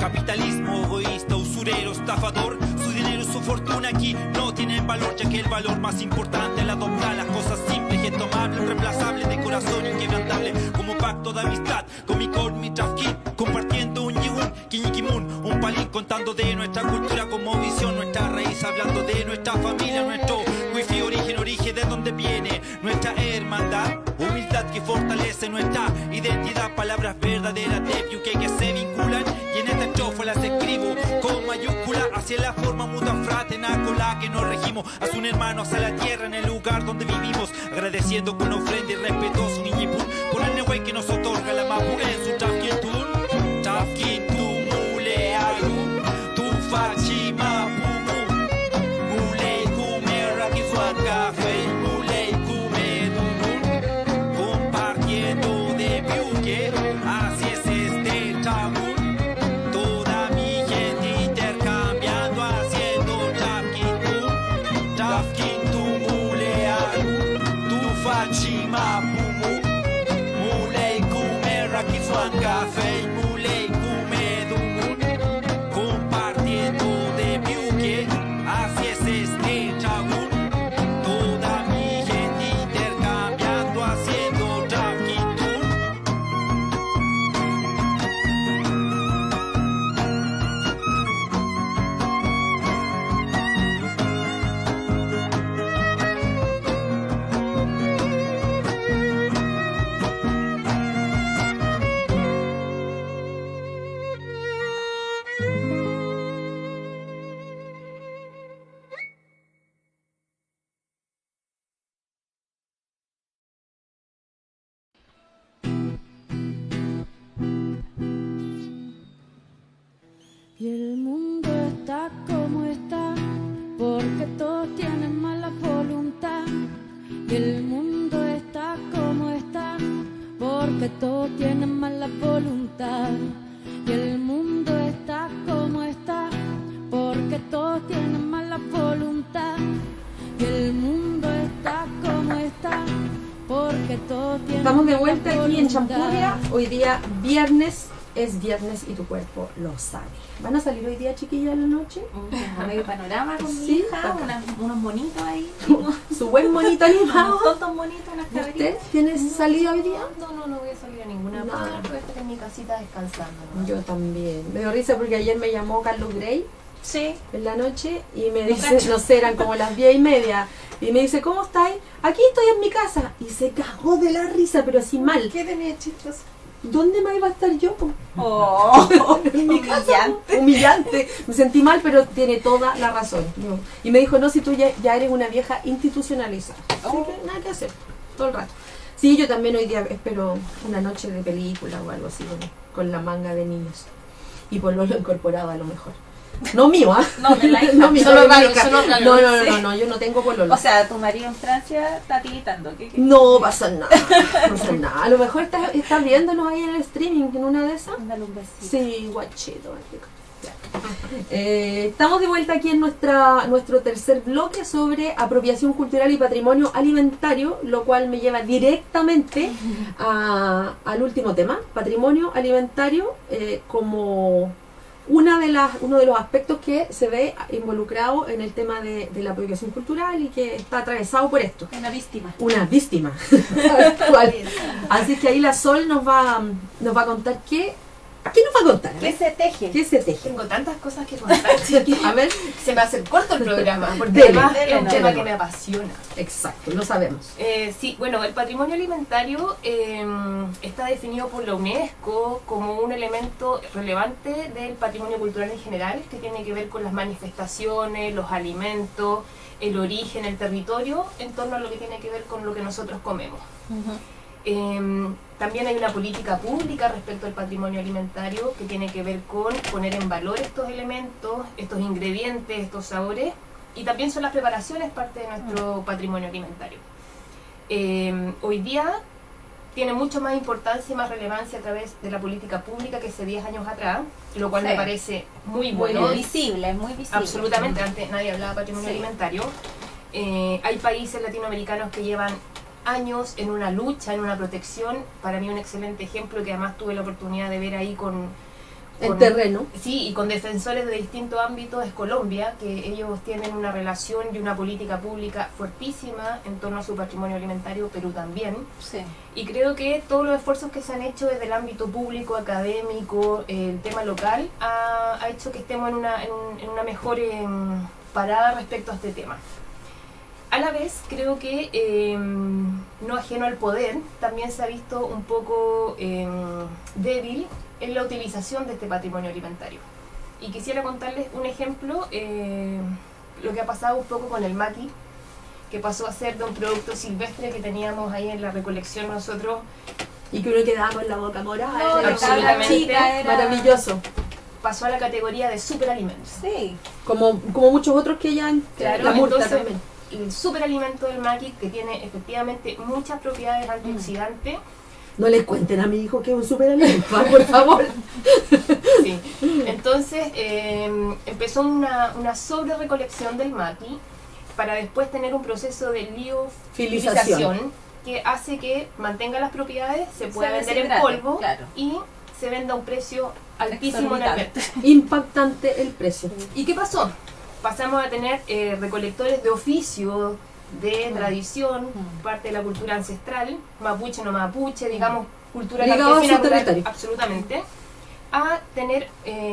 Speaker 7: Capitalismo egoísta, usurero, estafador. Su dinero y su fortuna aquí no tienen valor, ya que el valor más importante es el adoptar las cosas simples, intomables, reemplazables, de corazón inquebrantable, como pacto de amistad con mi Trafkin, compartiendo un yiwun, kiñikimun, un palín, contando de nuestra cultura como visión, nuestra raíz, hablando de nuestra familia, nuestro wifi, origen de donde viene nuestra hermandad, humildad que fortalece nuestra identidad, palabras verdaderas de Piuque que se vinculan, y en esta estrofa las escribo con mayúscula hacia la forma muda fraterna con la que nos regimos, hacia un hermano, hacia la tierra, en el lugar donde vivimos, agradeciendo con ofrenda y respetuoso niñipun por el nehuay que nos otorga la mapu en su Trafkintum. Trafkintum mulealu, tu fachima pumu. Mulei kume rakizwan café, mulei kume dumun. Compartiendo de piuque, así es este tabún. Toda mi gente intercambiando, haciendo Trafkintum. Trafkintum mulealu, tu fachima pumu. Mulei kume rakizwan café, mulei kume dumun. Compartiendo de piuque, así es este tabún. Toda mi gente intercambiando, haciendo Trafkintum.
Speaker 4: Y el mundo está como está, porque todos tienen mala voluntad. Y el mundo está como está, porque todos tienen mala voluntad. Y el mundo está como está, porque todos tienen mala voluntad. Y el mundo está como está, porque todos tienen
Speaker 2: Estamos de
Speaker 4: mala
Speaker 2: vuelta aquí en
Speaker 4: voluntad.
Speaker 2: Champurria. Hoy día viernes, es viernes y tu cuerpo lo sabe. ¿Van a salir hoy día, chiquillas, en la noche?
Speaker 1: A medio panorama con mi
Speaker 2: Sí,
Speaker 1: hija,
Speaker 2: bacán.
Speaker 1: unos monitos ahí.
Speaker 2: Su buen monito animado.
Speaker 1: Unos tontos bonitos, unas
Speaker 2: ¿Y usted
Speaker 1: cabritas.
Speaker 2: tiene salida hoy día?
Speaker 3: No voy a salir a ninguna
Speaker 2: No.
Speaker 3: parte, voy a estar en mi casita descansando, ¿no?
Speaker 2: Yo también. Me dio risa porque ayer me llamó Carlos Grey
Speaker 1: Sí.
Speaker 2: en la noche y me dice, no sé, eran como las 10:30. Y me dice, ¿cómo estáis? Aquí estoy en mi casa. Y se cagó de la risa, pero así mal.
Speaker 1: ¿Qué tenía chistoso?
Speaker 2: ¿Dónde más iba a estar yo?
Speaker 1: Oh,
Speaker 2: En mi casa.
Speaker 1: humillante.
Speaker 2: Humillante. Me sentí mal, pero tiene toda la razón. Y me dijo, no, si tú ya eres una vieja institucionalizada. Así que nada que hacer, todo el rato. Sí, yo también hoy día espero una noche de película o algo así, con la manga de niños. Y pololo incorporado a lo mejor. No mío, ¿ah?
Speaker 1: No, de la hija.
Speaker 2: No, mío,
Speaker 3: Solo
Speaker 2: de mi
Speaker 3: Carlos,
Speaker 2: hija.
Speaker 3: solo Carlos.
Speaker 2: No, yo no tengo pololo.
Speaker 1: O sea, tu marido en Francia está tiritando. ¿Qué?
Speaker 2: No pasa nada, no pasa nada. A lo mejor está viéndonos ahí en el streaming, en una de esas.
Speaker 1: Mándale un besito.
Speaker 2: Sí, guachito. Ya. Estamos de vuelta aquí en nuestro tercer bloque sobre apropiación cultural y patrimonio alimentario, lo cual me lleva directamente al último tema, patrimonio alimentario, como uno de los aspectos que se ve involucrado en el tema de la apropiación cultural y que está atravesado por esto.
Speaker 1: Una víctima.
Speaker 2: Una víctima. Actual. Así que ahí la Sol nos va a contar ¿qué nos va a contar?
Speaker 1: ¿Qué se teje?
Speaker 2: ¿Qué se teje?
Speaker 3: Tengo tantas cosas que contar.
Speaker 2: A ver,
Speaker 3: Se me hace corto el programa, porque
Speaker 2: Dele,
Speaker 3: además
Speaker 1: dele,
Speaker 3: es un
Speaker 1: no,
Speaker 3: tema
Speaker 2: no.
Speaker 3: que me apasiona.
Speaker 2: exacto, lo sabemos.
Speaker 3: Sí, bueno, el patrimonio alimentario está definido por la UNESCO como un elemento relevante del patrimonio cultural en general, que tiene que ver con las manifestaciones, los alimentos, el origen, el territorio, en torno a lo que tiene que ver con lo que nosotros comemos. También hay una política pública respecto al patrimonio alimentario que tiene que ver con poner en valor estos elementos, estos ingredientes, estos sabores, y también son las preparaciones parte de nuestro patrimonio alimentario. Hoy día tiene mucho más importancia y más relevancia a través de la política pública que hace 10 años atrás, lo cual
Speaker 1: Sí.
Speaker 3: me parece muy
Speaker 1: Muy
Speaker 3: bueno.
Speaker 1: visible, es muy visible.
Speaker 3: Absolutamente, antes nadie hablaba de patrimonio
Speaker 1: Sí.
Speaker 3: alimentario. Hay países latinoamericanos que llevan años en una lucha, en una protección. Para mí un excelente ejemplo que además tuve la oportunidad de ver ahí con
Speaker 2: El terreno.
Speaker 3: Sí, y con defensores de distintos ámbitos es Colombia, que ellos tienen una relación y una política pública fuertísima en torno a su patrimonio alimentario, Perú también.
Speaker 1: Sí.
Speaker 3: Y creo que todos los esfuerzos que se han hecho desde el ámbito público, académico, el tema local, ha hecho que estemos en una mejor parada respecto a este tema. A la vez, creo que no ajeno al poder, también se ha visto un poco débil en la utilización de este patrimonio alimentario. Y quisiera contarles un ejemplo, lo que ha pasado un poco con el maqui, que pasó a ser de un producto silvestre que teníamos ahí en la recolección nosotros.
Speaker 2: Y que uno quedaba con la boca morada.
Speaker 1: No,
Speaker 2: era
Speaker 1: la cabra
Speaker 3: absolutamente
Speaker 1: chica era...
Speaker 2: maravilloso.
Speaker 3: Pasó a la categoría de superalimentos.
Speaker 1: Sí.
Speaker 2: Como muchos otros que ya en
Speaker 3: Claro,
Speaker 2: la murta
Speaker 3: entonces,
Speaker 2: también.
Speaker 3: el superalimento del maqui, que tiene efectivamente muchas propiedades antioxidantes.
Speaker 2: No les cuenten a mi hijo que es un superalimento, por favor.
Speaker 3: Sí. Entonces empezó una sobre recolección del maqui para después tener un proceso de liofilización que hace que mantenga las propiedades, se pueda vender en
Speaker 1: deshidrate,
Speaker 3: polvo,
Speaker 1: claro.
Speaker 3: y se venda a un precio altísimo en el
Speaker 1: Exorbitante.
Speaker 3: mercado.
Speaker 2: Impactante el precio.
Speaker 3: ¿Y qué pasó? Pasamos a tener recolectores de oficio, de tradición, parte de la cultura ancestral, mapuche no mapuche, digamos, cultura
Speaker 2: Ligado a
Speaker 3: campesina
Speaker 2: su
Speaker 3: rural,
Speaker 2: territorio.
Speaker 3: absolutamente, a tener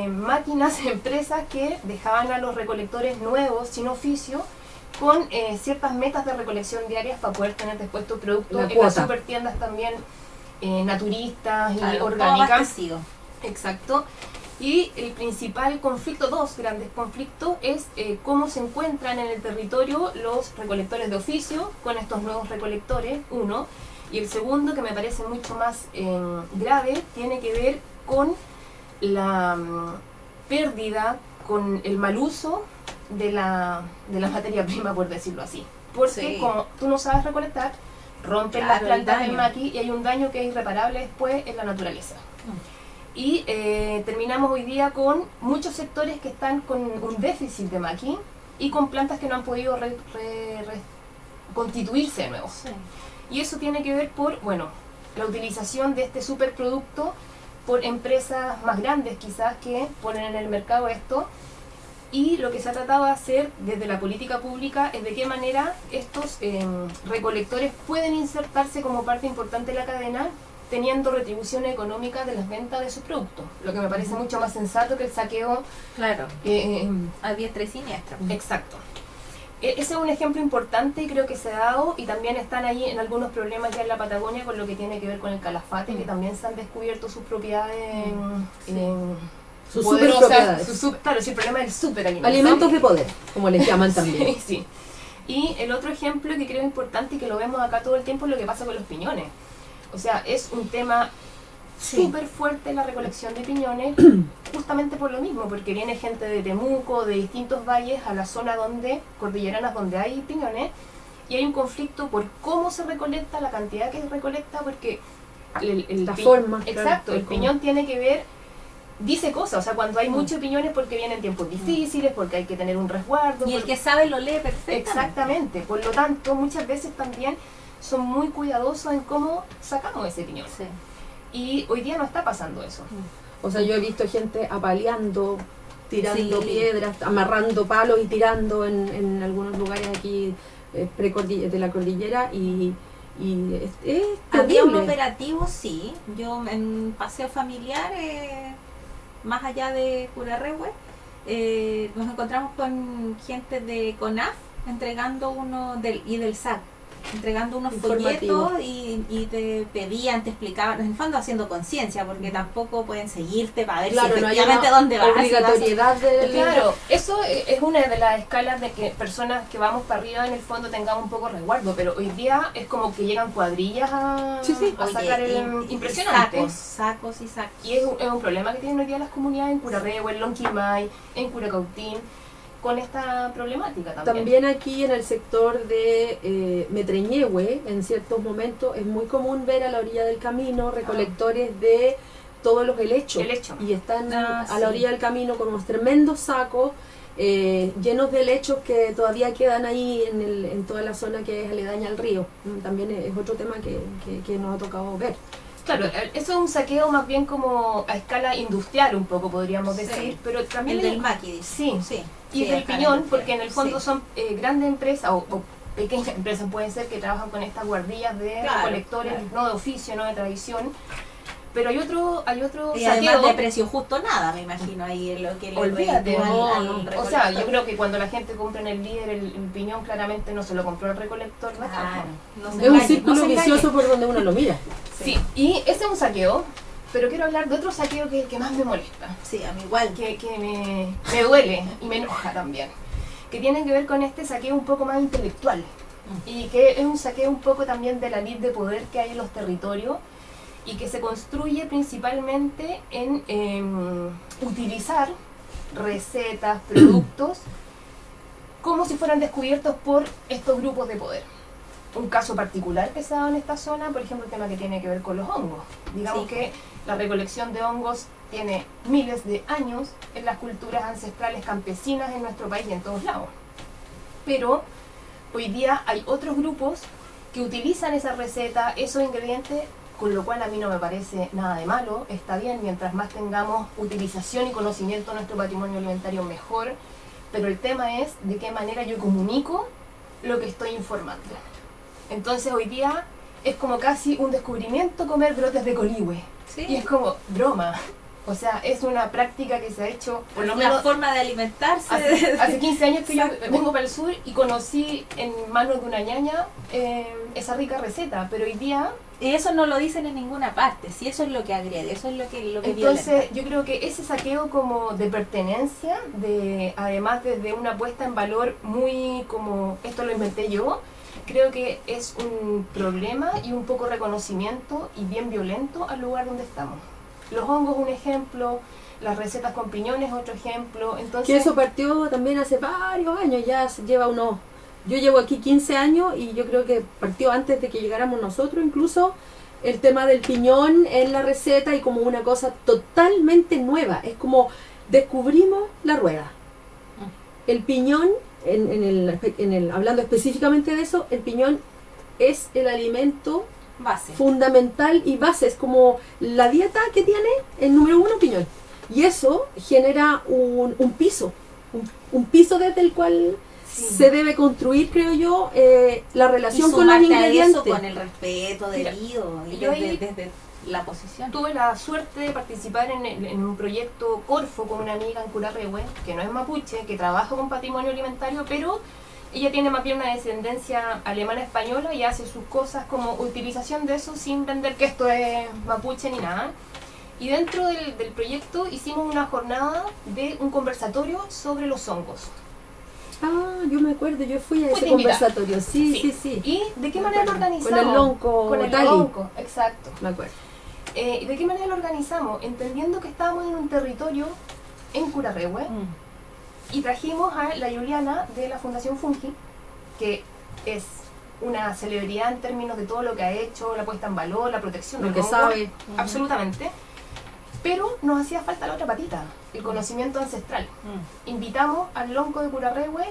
Speaker 3: máquinas, empresas que dejaban a los recolectores nuevos, sin oficio, con ciertas metas de recolección diarias para poder tener después tu producto
Speaker 2: La
Speaker 3: en las
Speaker 2: cuota.
Speaker 3: supertiendas también naturistas y
Speaker 1: Claro, todo
Speaker 3: orgánicas.
Speaker 1: abastecido.
Speaker 3: Exacto. Y el principal conflicto, dos grandes conflictos, es cómo se encuentran en el territorio los recolectores de oficio con estos nuevos recolectores, uno. Y el segundo, que me parece mucho más grave, tiene que ver con la pérdida, con el mal uso de la materia prima, por decirlo así. Porque
Speaker 1: Sí.
Speaker 3: como tú no sabes recolectar, rompen
Speaker 1: Claro,
Speaker 3: las
Speaker 1: el
Speaker 3: plantas del
Speaker 1: daño.
Speaker 3: maqui y hay un daño que es irreparable después en la naturaleza. Y terminamos hoy día con muchos sectores que están con un déficit de maqui y con plantas que no han podido constituirse de nuevo.
Speaker 1: Sí.
Speaker 3: Y eso tiene que ver por, bueno, la utilización de este superproducto por empresas más grandes quizás que ponen en el mercado esto. Y lo que se ha tratado de hacer desde la política pública es de qué manera estos recolectores pueden insertarse como parte importante de la cadena, teniendo retribución económica de las ventas de sus productos, lo que me parece mucho más sensato que el saqueo.
Speaker 1: Claro, a diestra y siniestra.
Speaker 3: Exacto. Ese es un ejemplo importante y creo que se ha dado, y también están ahí en algunos problemas ya en la Patagonia con lo que tiene que ver con el calafate, que también se han descubierto sus propiedades
Speaker 2: Sus
Speaker 3: poderosas.
Speaker 2: superpropiedades.
Speaker 3: Claro, sí, el problema del superalimento.
Speaker 2: Alimentos de poder, como les llaman también.
Speaker 3: Sí, sí. Y el otro ejemplo que creo importante y que lo vemos acá todo el tiempo es lo que pasa con los piñones. O sea, es un tema súper fuerte la recolección de piñones, justamente por lo mismo, porque viene gente de Temuco, de distintos valles, a la zona cordilleranas donde hay piñones, y hay un conflicto por cómo se recolecta, la cantidad que se recolecta, porque
Speaker 2: La forma, claro,
Speaker 3: exacto, el
Speaker 2: cómo.
Speaker 3: piñón tiene que ver dice cosas, o sea, cuando hay muchas opiniones porque vienen tiempos difíciles, porque hay que tener un resguardo.
Speaker 1: Y el que sabe lo lee perfectamente.
Speaker 3: Exactamente, por lo tanto, muchas veces también son muy cuidadosos en cómo sacamos ese piñón.
Speaker 1: Sí.
Speaker 3: Y hoy día no está pasando eso.
Speaker 2: O sea, yo he visto gente apaleando, tirando
Speaker 1: Sí.
Speaker 2: piedras, amarrando palos y tirando en algunos lugares aquí de la cordillera y es
Speaker 1: Había un
Speaker 2: terrible.
Speaker 1: operativo, sí. Yo en paseo familiar, más allá de Curarrehue, nos encontramos con gente de CONAF entregando y del SAC, entregando unos
Speaker 2: Informativo.
Speaker 1: folletos y te pedían, te explicaban, en el fondo haciendo conciencia, porque tampoco pueden seguirte para ver
Speaker 2: Claro,
Speaker 1: si
Speaker 2: no hay
Speaker 1: efectivamente
Speaker 2: una
Speaker 1: dónde vas.
Speaker 2: obligatoriedad del...
Speaker 3: Claro, eso es una de las escalas de que personas que vamos para arriba en el fondo tengamos un poco resguardo, pero hoy día es como que llegan cuadrillas a,
Speaker 2: Sí.
Speaker 3: a sacar impresionante.
Speaker 1: Sacos y sacos.
Speaker 3: Y es un problema que tienen hoy día las comunidades en Curarrehue, en Lonquimay, en Curacautín, con esta problemática también.
Speaker 2: También aquí en el sector de Metreñehue, en ciertos momentos, es muy común ver a la orilla del camino recolectores de todos los helechos. Y están a
Speaker 1: sí.
Speaker 2: la orilla del camino con unos tremendos sacos llenos de helechos que todavía quedan ahí en toda la zona que es aledaña al río. También es otro tema que nos ha tocado ver.
Speaker 3: Claro, eso es un saqueo más bien como a escala industrial un poco podríamos
Speaker 1: Sí.
Speaker 3: decir, pero también
Speaker 1: El del maqui,
Speaker 3: Sí,
Speaker 1: sí.
Speaker 3: y
Speaker 1: Sí,
Speaker 3: del
Speaker 1: acá
Speaker 3: piñón,
Speaker 1: el-
Speaker 3: porque en el fondo
Speaker 1: sí.
Speaker 3: son grandes empresas o pequeñas empresas pueden ser que trabajan con estas guardillas de
Speaker 1: Claro,
Speaker 3: recolectores,
Speaker 1: claro.
Speaker 3: no de oficio, no de tradición, pero hay otro
Speaker 1: Y
Speaker 3: saqueo.
Speaker 1: además de precio justo nada, me imagino, ahí en lo que le
Speaker 3: Olvídate,
Speaker 1: reditúa
Speaker 3: no,
Speaker 1: al
Speaker 3: no. O
Speaker 1: recolector.
Speaker 3: sea, yo creo que cuando la gente compra en el líder el piñón, claramente no se lo compró el recolector. ¿no?
Speaker 1: Claro, no se
Speaker 2: Es un
Speaker 1: engañe,
Speaker 2: círculo
Speaker 1: no se engañe.
Speaker 2: vicioso por donde uno lo mira.
Speaker 3: Sí, y ese es un saqueo, pero quiero hablar de otro saqueo que es el que más me molesta.
Speaker 1: Sí, a mí igual.
Speaker 3: que me duele y me enoja también, que tiene que ver con este saqueo un poco más intelectual y que es un saqueo un poco también de la lid de poder que hay en los territorios y que se construye principalmente en utilizar recetas, productos como si fueran descubiertos por estos grupos de poder. Un caso particular que se ha dado en esta zona, por ejemplo, el tema que tiene que ver con los hongos. Digamos
Speaker 1: Sí.
Speaker 3: que la recolección de hongos tiene miles de años en las culturas ancestrales campesinas en nuestro país y en todos lados. Pero hoy día hay otros grupos que utilizan esa receta, esos ingredientes, con lo cual a mí no me parece nada de malo, está bien, mientras más tengamos utilización y conocimiento de nuestro patrimonio alimentario mejor, pero el tema es de qué manera yo comunico lo que estoy informando. Entonces hoy día es como casi un descubrimiento comer brotes de coligüe.
Speaker 1: Sí.
Speaker 3: Y es como broma. O sea, es una práctica que se ha hecho por lo
Speaker 1: Una
Speaker 3: menos
Speaker 1: forma de alimentarse.
Speaker 3: hace 15 años que yo
Speaker 1: Exacto.
Speaker 3: vengo para el sur y conocí en manos de una ñaña esa rica receta. Pero hoy día,
Speaker 1: Y eso no lo dicen en ninguna parte, si eso es lo que agrede, eso es lo que
Speaker 3: entonces
Speaker 1: violenta.
Speaker 3: yo creo que ese saqueo como de pertenencia, además desde una puesta en valor muy como esto lo inventé yo, creo que es un problema y un poco reconocimiento y bien violento al lugar donde estamos. Los hongos un ejemplo, las recetas con piñones otro ejemplo. Entonces,
Speaker 2: Que eso partió también hace varios años, ya se lleva unos... Yo llevo aquí 15 años y yo creo que partió antes de que llegáramos nosotros incluso el tema del piñón en la receta y como una cosa totalmente nueva. Es como descubrimos la rueda. El piñón, hablando específicamente de eso, el piñón es el alimento
Speaker 1: Base.
Speaker 2: fundamental y base, es como la dieta que tiene el número 1 piñón. Y eso genera un piso, un piso desde el cual se debe construir, creo yo, la relación con los
Speaker 1: sumarte a
Speaker 2: ingredientes.
Speaker 1: eso con el respeto debido y
Speaker 3: yo ahí-
Speaker 1: desde la posición.
Speaker 3: tuve la suerte de participar en un proyecto Corfo con una amiga en Curarrehue, que no es mapuche, que trabaja con patrimonio alimentario, pero ella tiene más bien una descendencia alemana-española y hace sus cosas como utilización de eso sin vender que esto es mapuche ni nada. Y dentro del proyecto hicimos una jornada de un conversatorio sobre los hongos.
Speaker 2: Ah, yo me acuerdo, yo fui a ese
Speaker 3: Fuiste invitada.
Speaker 2: conversatorio, sí.
Speaker 3: ¿Y de qué manera lo organizamos?
Speaker 2: Con el lonco
Speaker 3: Con el
Speaker 2: Tali.
Speaker 3: lonco, exacto.
Speaker 2: Me acuerdo.
Speaker 3: ¿Y de qué manera lo organizamos? Entendiendo que estábamos en un territorio en Curarrehue y trajimos a la Juliana de la Fundación Fungi, que es una celebridad en términos de todo lo que ha hecho, la puesta en valor, la protección
Speaker 2: Lo
Speaker 3: del
Speaker 2: que
Speaker 3: hongo,
Speaker 2: sabe.
Speaker 3: absolutamente. Pero nos hacía falta la otra patita, el conocimiento ancestral. Invitamos al lonco de Curarrehue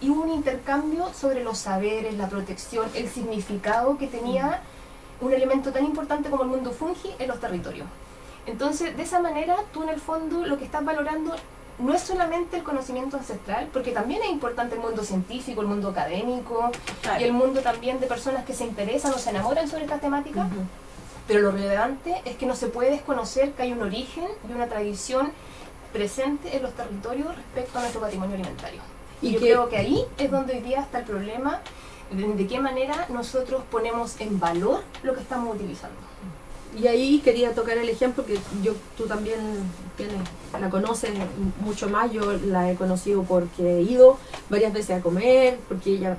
Speaker 3: y hubo un intercambio sobre los saberes, la protección, el significado que tenía un elemento tan importante como el mundo fungi en los territorios. Entonces, de esa manera, tú en el fondo lo que estás valorando no es solamente el conocimiento ancestral, porque también es importante el mundo científico, el mundo académico,
Speaker 1: Claro.
Speaker 3: y el mundo también de personas que se interesan o se enamoran sobre estas temáticas, pero lo relevante es que no se puede desconocer que hay un origen y una tradición presente en los territorios respecto a nuestro patrimonio alimentario. Y yo creo que ahí es donde hoy día está el problema, de qué manera nosotros ponemos en valor lo que estamos utilizando.
Speaker 2: Y ahí quería tocar el ejemplo que tú también la conoces mucho más. Yo la he conocido porque he ido varias veces a comer, porque ella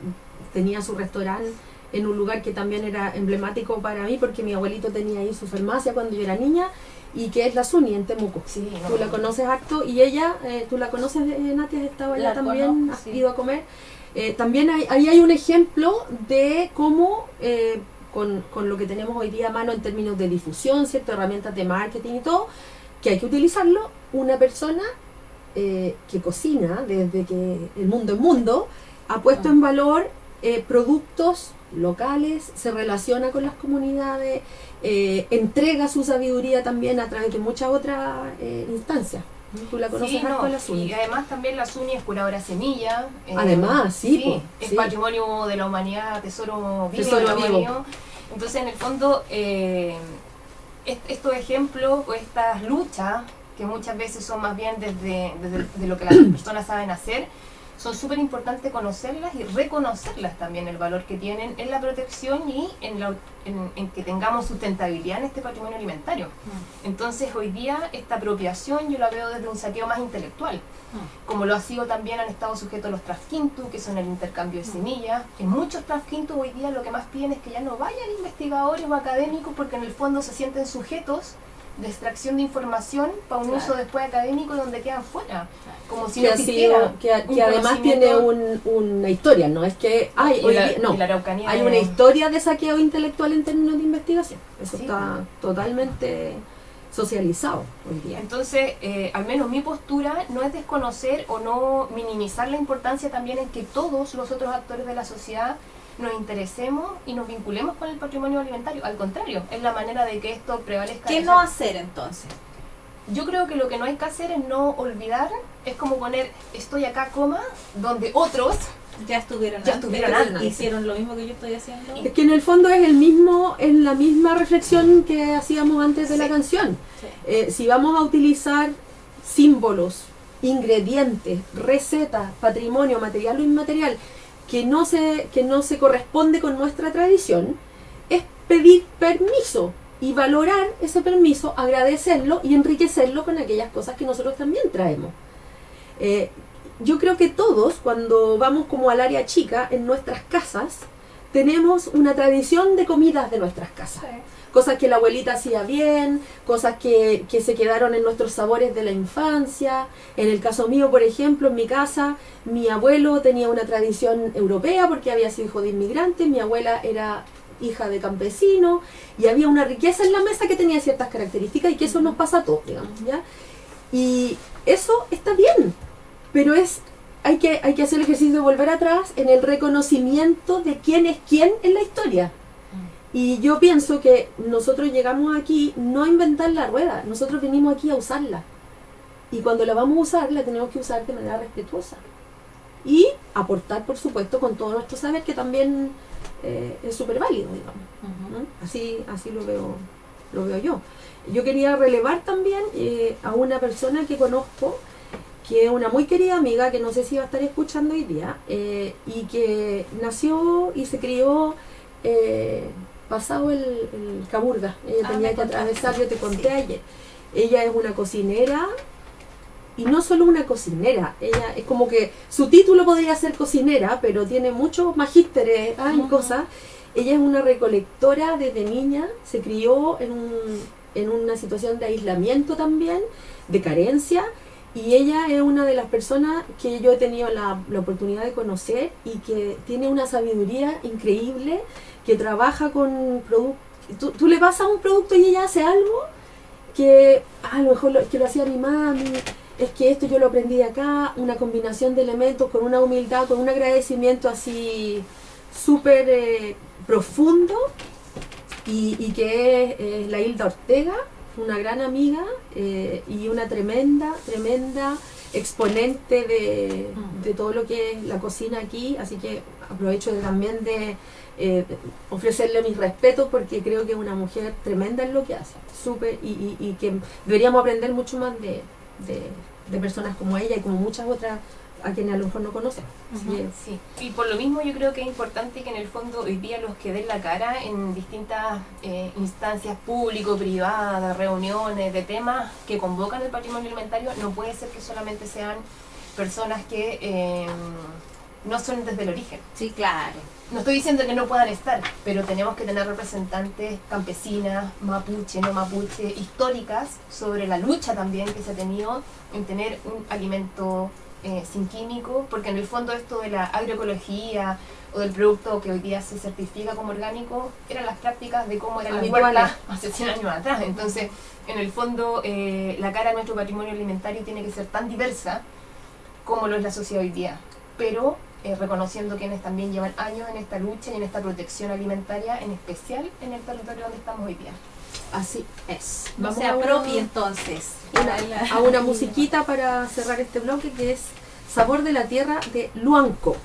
Speaker 2: tenía su restaurante en un lugar que también era emblemático para mí, porque mi abuelito tenía ahí su farmacia cuando yo era niña, y que es la Suni en Temuco.
Speaker 3: Sí,
Speaker 2: Tú la conoces harto, y ella, tú la conoces, Nati, has estado allá también,
Speaker 1: conozco,
Speaker 2: has
Speaker 1: sí.
Speaker 2: ido a comer. También ahí hay un ejemplo de cómo con lo que tenemos hoy día a mano en términos de difusión, ciertas herramientas de marketing y todo, que hay que utilizarlo. Una persona que cocina desde que el mundo es mundo, ha puesto en valor productos locales, se relaciona con las comunidades, entrega su sabiduría también a través de muchas otras instancias. Tú la conoces
Speaker 3: Sí,
Speaker 2: harto
Speaker 3: no,
Speaker 2: la Suni.
Speaker 3: y además también la SUNY es curadora semilla.
Speaker 2: Además, sí,
Speaker 3: es
Speaker 2: sí.
Speaker 3: patrimonio de la humanidad, tesoro vivo.
Speaker 2: Tesoro
Speaker 3: de la
Speaker 2: vivo.
Speaker 3: humanidad. Entonces, en el fondo, estos ejemplos o estas luchas, que muchas veces son más bien desde lo que las personas saben hacer, son súper importantes conocerlas y reconocerlas también, el valor que tienen en la protección y en que tengamos sustentabilidad en este patrimonio alimentario. Entonces hoy día esta apropiación yo la veo desde un saqueo más intelectual, como lo ha sido también, han estado sujetos los trasquintus, que son el intercambio de semillas. En muchos trasquintus hoy día lo que más piden es que ya no vayan investigadores o académicos, porque en el fondo se sienten sujetos de extracción de información para un uso después académico donde quedan fuera, como si
Speaker 2: que,
Speaker 3: no
Speaker 2: ha
Speaker 3: existiera
Speaker 2: sido, que además tiene una historia, no es que hay,
Speaker 3: y
Speaker 2: hoy
Speaker 3: la,
Speaker 2: día, no,
Speaker 3: y la Araucanía
Speaker 2: hay
Speaker 3: es-
Speaker 2: una historia de saqueo intelectual en términos de investigación. Eso
Speaker 3: Sí.
Speaker 2: está totalmente socializado hoy día.
Speaker 3: Entonces, al menos mi postura no es desconocer o no minimizar la importancia también en que todos los otros actores de la sociedad nos interesemos y nos vinculemos con el patrimonio alimentario. Al contrario, es la manera de que esto prevalezca.
Speaker 1: ¿Qué
Speaker 3: Esa-
Speaker 1: no hacer entonces?
Speaker 3: Yo creo que lo que no hay que hacer es no olvidar, es como poner estoy acá, coma, donde otros
Speaker 1: Ya estuvieron
Speaker 3: Ya
Speaker 1: antes,
Speaker 3: estuvieron
Speaker 2: antes.
Speaker 1: hicieron lo mismo que yo estoy haciendo.
Speaker 2: Es que en el fondo es la misma reflexión que hacíamos antes de la canción.
Speaker 1: Sí.
Speaker 2: Si vamos a utilizar símbolos, ingredientes, recetas, patrimonio, material o inmaterial, que no se corresponde con nuestra tradición, es pedir permiso y valorar ese permiso, agradecerlo y enriquecerlo con aquellas cosas que nosotros también traemos. Yo creo que todos, cuando vamos como al área chica, en nuestras casas, tenemos una tradición de comidas de nuestras casas. Cosas que la abuelita hacía bien, cosas que se quedaron en nuestros sabores de la infancia. En el caso mío, por ejemplo, en mi casa, mi abuelo tenía una tradición europea porque había sido hijo de inmigrantes, mi abuela era hija de campesino, y había una riqueza en la mesa que tenía ciertas características, y que eso nos pasa a todos, digamos, ¿ya? Y eso está bien, pero hay que hacer el ejercicio de volver atrás en el reconocimiento de quién es quién en la historia. Y yo pienso que nosotros llegamos aquí no a inventar la rueda, nosotros venimos aquí a usarla. Y cuando la vamos a usar, la tenemos que usar de manera respetuosa. Y aportar, por supuesto, con todo nuestro saber, que también es súper válido, digamos. ¿No? Así lo veo yo. Yo quería relevar también a una persona que conozco, que es una muy querida amiga, que no sé si va a estar escuchando hoy día, y que nació y se crió pasado el Caburga. Ella tenía que atravesar, yo te conté ayer. Ella es una cocinera, y no solo una cocinera, ella es como que su título podría ser cocinera, pero tiene muchos magísteres en cosas. Ella es una recolectora desde niña, se crió en una situación de aislamiento también, de carencia, y ella es una de las personas que yo he tenido la oportunidad de conocer y que tiene una sabiduría increíble, que trabaja con productos. Tú le pasas un producto y ella hace algo que a lo mejor que lo hacía mi mami, es que esto yo lo aprendí de acá, una combinación de elementos con una humildad, con un agradecimiento así súper profundo, y que es la Hilda Ortega, una gran amiga y una tremenda exponente de todo lo que es la cocina aquí, así que aprovecho también de ofrecerle mis respetos, porque creo que es una mujer tremenda en lo que hace, súper, y que deberíamos aprender mucho más de personas como ella y como muchas otras a quienes a lo mejor no conocemos.
Speaker 3: Sí, y por lo mismo yo creo que es importante que en el fondo hoy día los que den la cara en distintas instancias público, privadas, reuniones de temas que convocan el patrimonio alimentario, no puede ser que solamente sean personas que no son desde el origen.
Speaker 1: Sí, claro.
Speaker 3: No estoy diciendo que no puedan estar, pero tenemos que tener representantes campesinas, mapuche, no mapuche, históricas, sobre la lucha también que se ha tenido en tener un alimento sin químicos, porque en el fondo esto de la agroecología o del producto que hoy día se certifica como orgánico, eran las prácticas de cómo eran las huertas hace 100 años atrás. Entonces, en el fondo, la cara de nuestro patrimonio alimentario tiene que ser tan diversa como lo es la sociedad hoy día, pero reconociendo quienes también llevan años en esta lucha y en esta protección alimentaria, en especial en el territorio donde estamos hoy día.
Speaker 2: Así es.
Speaker 1: No se apropie entonces
Speaker 2: a una musiquita para cerrar este bloque, que es Sabor de la Tierra de Luanco.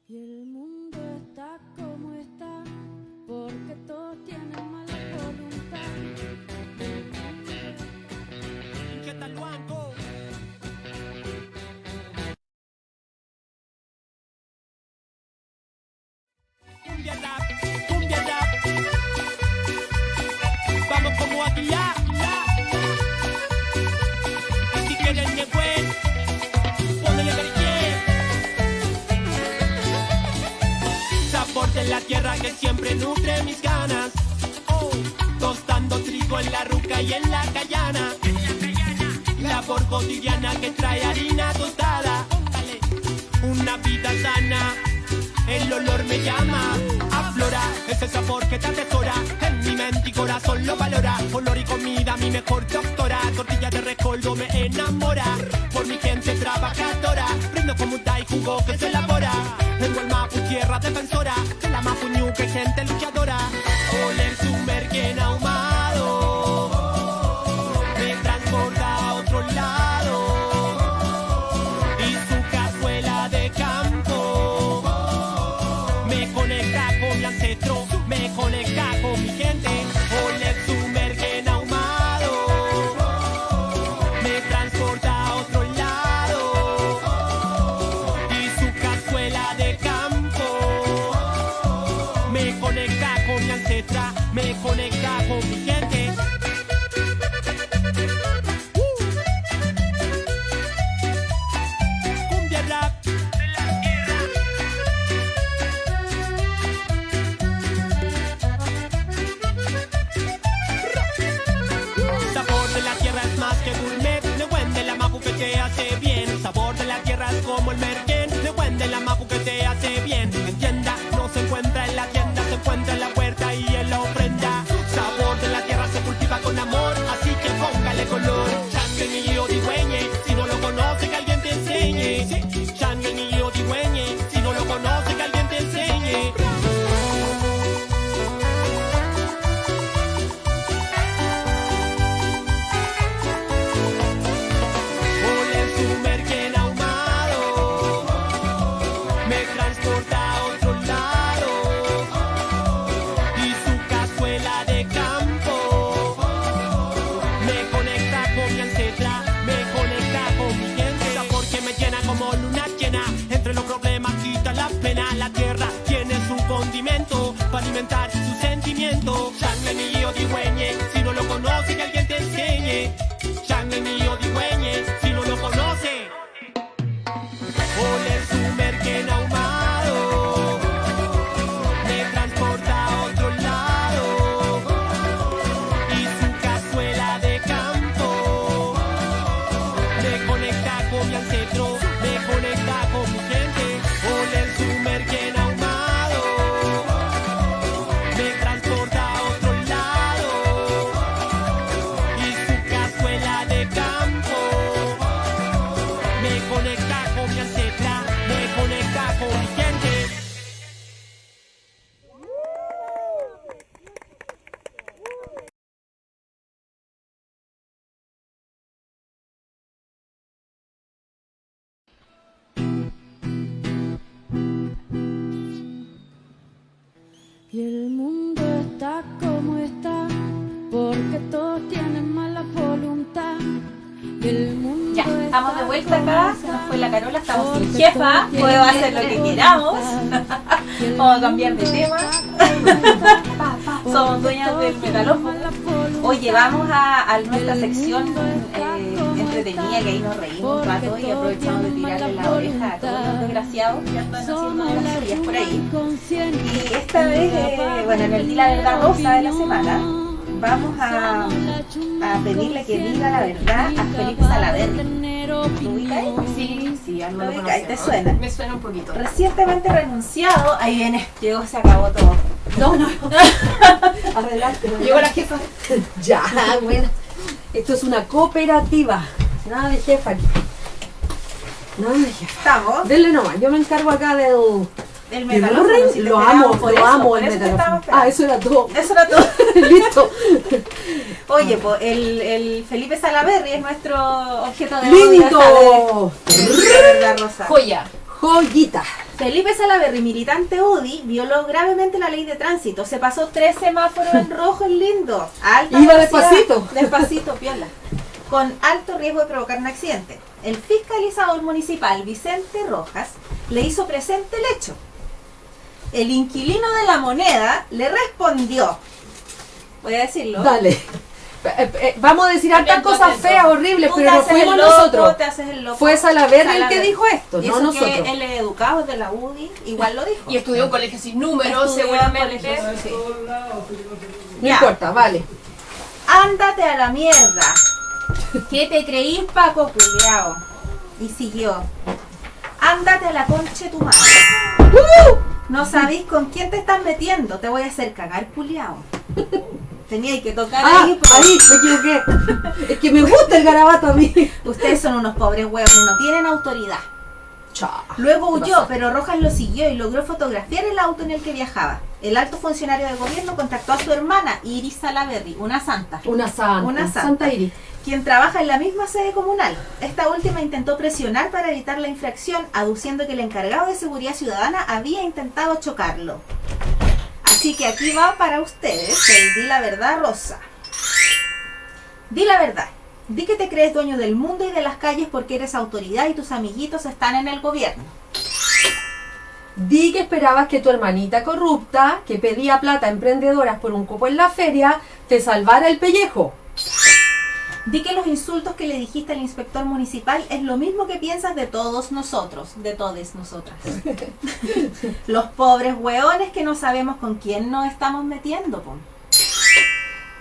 Speaker 4: Y el mundo está como está, porque todos tienen mala voluntad.
Speaker 7: ¿Qué tal, Luanco? Cumbia rap, vamos como Aguilar. Y si quieren que buen, ponele vergüenza. Sabor de la tierra que siempre nutre mis ganas. Oh, tostando trigo en la ruca y en la callana. Labor cotidiana que trae harina tostada. Una vida sana, el olor me llama. Aflora ese sabor que te atesora. En mi mente y corazón lo valora. Olor y comida, mi mejor doctora. Tortilla de recoldo me enamora. Por mi gente trabajadora. Brindo como un y jugo que se elabora. Tengo el Mapu, tierra defensora. De la Mapuñu, que gente luchadora. Oler su merquen ahumado me transporta a otro lado. Y su cazuela de campo me conecta con mi ancestro, me conecta con mi gente. Oler su merquen ahumado me transporta a otro lado. Y su cazuela de campo me conecta con mi ancestra, me conecta con mi gente. Cumbia rap de la tierra. Sabor de la tierra es más que gourmet. Le huende la mapu que te hace bien. Sabor de la tierra es como el merquén. Le huende la mapu que te hace bien. Entienda, no se encuentra en la tienda, se encuentra en la huerta y en la ofrenda. Sabor de la tierra se cultiva con amor, así que póngale color. Changuenillo digüeñe, si no lo conoce que alguien te enseñe. Changuenillo digüeñe, si no lo conoce que alguien te enseñe. Oler su merquen ahumado me transporta a otro lado. Y su cazuela de campo me conecta con mi ancestra, me conecta con mi gente. Sabor que me llena como luna llena. Entre los problemas quita la pena. La tierra tiene su condimento para alimentar su sentimiento. Changuenillo digüeñe, si no lo conoce que alguien te enseñe. Changuenillo digüeñe, si no lo conoce. Oler su merquen ahumado me transporta a otro lado. Y su
Speaker 4: Y el mundo está como está, porque todos tienen mala voluntad. Y el mundo
Speaker 1: Ya, estamos de vuelta acá, se nos fue la Carola, estamos sin
Speaker 4: porque
Speaker 1: jefa,
Speaker 4: todos
Speaker 1: podemos
Speaker 4: tienen
Speaker 1: hacer lo que
Speaker 4: mala
Speaker 1: queramos.
Speaker 4: voluntad. Y el
Speaker 1: Vamos a cambiar de
Speaker 4: mundo
Speaker 1: tema.
Speaker 4: está como está,
Speaker 1: Somos dueñas del metalófono. Oye, vamos a nuestra sección entretenida, que ahí nos reímos un rato y aprovechamos de tirarle la oreja a todos los desgraciados que andan haciendo de las suyas por ahí. Y esta vez, bueno, en el Di la Verdad Rosa de la semana, vamos a pedirle que diga la verdad a Felipe Salaverry. ¿Lo ubicas?
Speaker 3: Sí, algo
Speaker 1: ¿Lo
Speaker 3: lo
Speaker 1: ubicas? ¿Te
Speaker 3: conocemos.
Speaker 1: suena?
Speaker 3: Me suena un poquito.
Speaker 1: Recientemente renunciado, ahí viene, llegó, se acabó todo.
Speaker 2: No. Adelante.
Speaker 3: Llegó la jefa.
Speaker 2: Ya, bueno. Esto es una cooperativa. Nada de jefa aquí. Nada de jefa.
Speaker 1: Estamos.
Speaker 2: Denle nomás, yo me encargo acá del...
Speaker 1: El
Speaker 2: ¿De
Speaker 1: metalófono,
Speaker 2: Blu-ray?
Speaker 1: si te
Speaker 2: Lo
Speaker 1: esperamos
Speaker 2: amo,
Speaker 1: por
Speaker 2: lo
Speaker 1: eso,
Speaker 2: amo
Speaker 1: por
Speaker 2: el
Speaker 1: eso te estamos
Speaker 2: metalófono.
Speaker 1: esperando.
Speaker 2: Eso era todo.
Speaker 1: Eso era todo.
Speaker 2: Listo.
Speaker 1: Oye, pues el Felipe Salaverry es nuestro objeto de odio
Speaker 2: ¡Lindo!
Speaker 1: de la verdad rosa.
Speaker 3: Joya.
Speaker 2: Joyita.
Speaker 1: Felipe Salaverry, militante UDI, violó gravemente la ley de tránsito. Se pasó 3 semáforos en rojo, en lindo. A alta
Speaker 2: Iba
Speaker 1: velocidad.
Speaker 2: despacito.
Speaker 1: Despacito, piola. Con alto riesgo de provocar un accidente. El fiscalizador municipal Vicente Rojas le hizo presente el hecho. El inquilino de La Moneda le respondió. Voy a decirlo.
Speaker 2: Dale. Vamos a decir hartas
Speaker 3: Atento,
Speaker 2: cosas
Speaker 3: atento.
Speaker 2: feas, horribles,
Speaker 1: Tú te
Speaker 2: pero no
Speaker 1: haces
Speaker 2: fuimos
Speaker 1: el loco,
Speaker 2: nosotros.
Speaker 1: te haces el loco.
Speaker 2: Fue Salaverry el que
Speaker 1: Salaverry.
Speaker 2: dijo esto,
Speaker 1: Y
Speaker 2: no
Speaker 1: eso
Speaker 2: nosotros.
Speaker 1: que él es educado es de la UDI, igual lo dijo.
Speaker 3: Y estudió en un colegio sin números,
Speaker 1: Estudió en
Speaker 3: seguramente.
Speaker 1: colegio, sí.
Speaker 2: No
Speaker 1: Ya.
Speaker 2: importa, vale.
Speaker 1: Ándate a la mierda. ¿Qué te creís, Paco culiao? Y siguió. Ándate a la concha de tu madre. No sabéis con quién te estás metiendo. Te voy a hacer cagar, culiao. Teníais que tocar ahí. Pues.
Speaker 2: Ahí, me equivoqué. Es que me gusta el garabato a mí.
Speaker 1: Ustedes son unos pobres hueones, no tienen autoridad.
Speaker 2: Chao.
Speaker 1: Luego
Speaker 2: ¿Qué
Speaker 1: huyó,
Speaker 2: pasó?
Speaker 1: pero Rojas lo siguió y logró fotografiar el auto en el que viajaba. El alto funcionario de gobierno contactó a su hermana, Iris Salaverry, una santa.
Speaker 2: Una santa.
Speaker 1: Una santa.
Speaker 2: Santa Iris.
Speaker 1: Quien trabaja en la misma sede comunal. Esta última intentó presionar para evitar la infracción, aduciendo que el encargado de seguridad ciudadana había intentado chocarlo. Así que aquí va para ustedes el Di la Verdad Rosa. Di la verdad. Di que te crees dueño del mundo y de las calles porque eres autoridad y tus amiguitos están en el gobierno.
Speaker 2: Di que esperabas que tu hermanita corrupta, que pedía plata a emprendedoras por un copo en la feria, te salvara el pellejo.
Speaker 1: Di que los insultos que le dijiste al inspector municipal es lo mismo que piensas de todos nosotros, de todes nosotras. Los pobres hueones que no sabemos con quién nos estamos metiendo, po.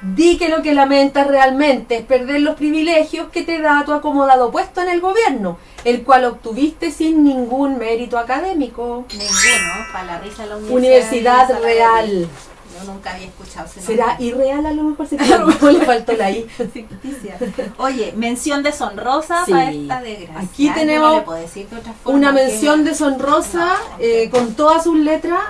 Speaker 2: Di que lo que lamentas realmente es perder los privilegios que te da tu acomodado puesto en el gobierno, el cual obtuviste sin ningún mérito académico.
Speaker 1: Ninguno, para la risa la
Speaker 2: Universidad
Speaker 1: de Salaverry.
Speaker 2: Real.
Speaker 1: Yo nunca había escuchado ese
Speaker 2: ¿Será
Speaker 1: nombre.
Speaker 2: irreal a lo mejor? Se equivocó, le faltó la I.
Speaker 1: Ficticia. Oye, mención deshonrosa
Speaker 2: Sí.
Speaker 1: para esta desgracia.
Speaker 2: Aquí
Speaker 1: Yo
Speaker 2: tenemos
Speaker 1: no le puedo decir de otra forma
Speaker 2: Una
Speaker 1: que-
Speaker 2: mención deshonrosa con todas sus letras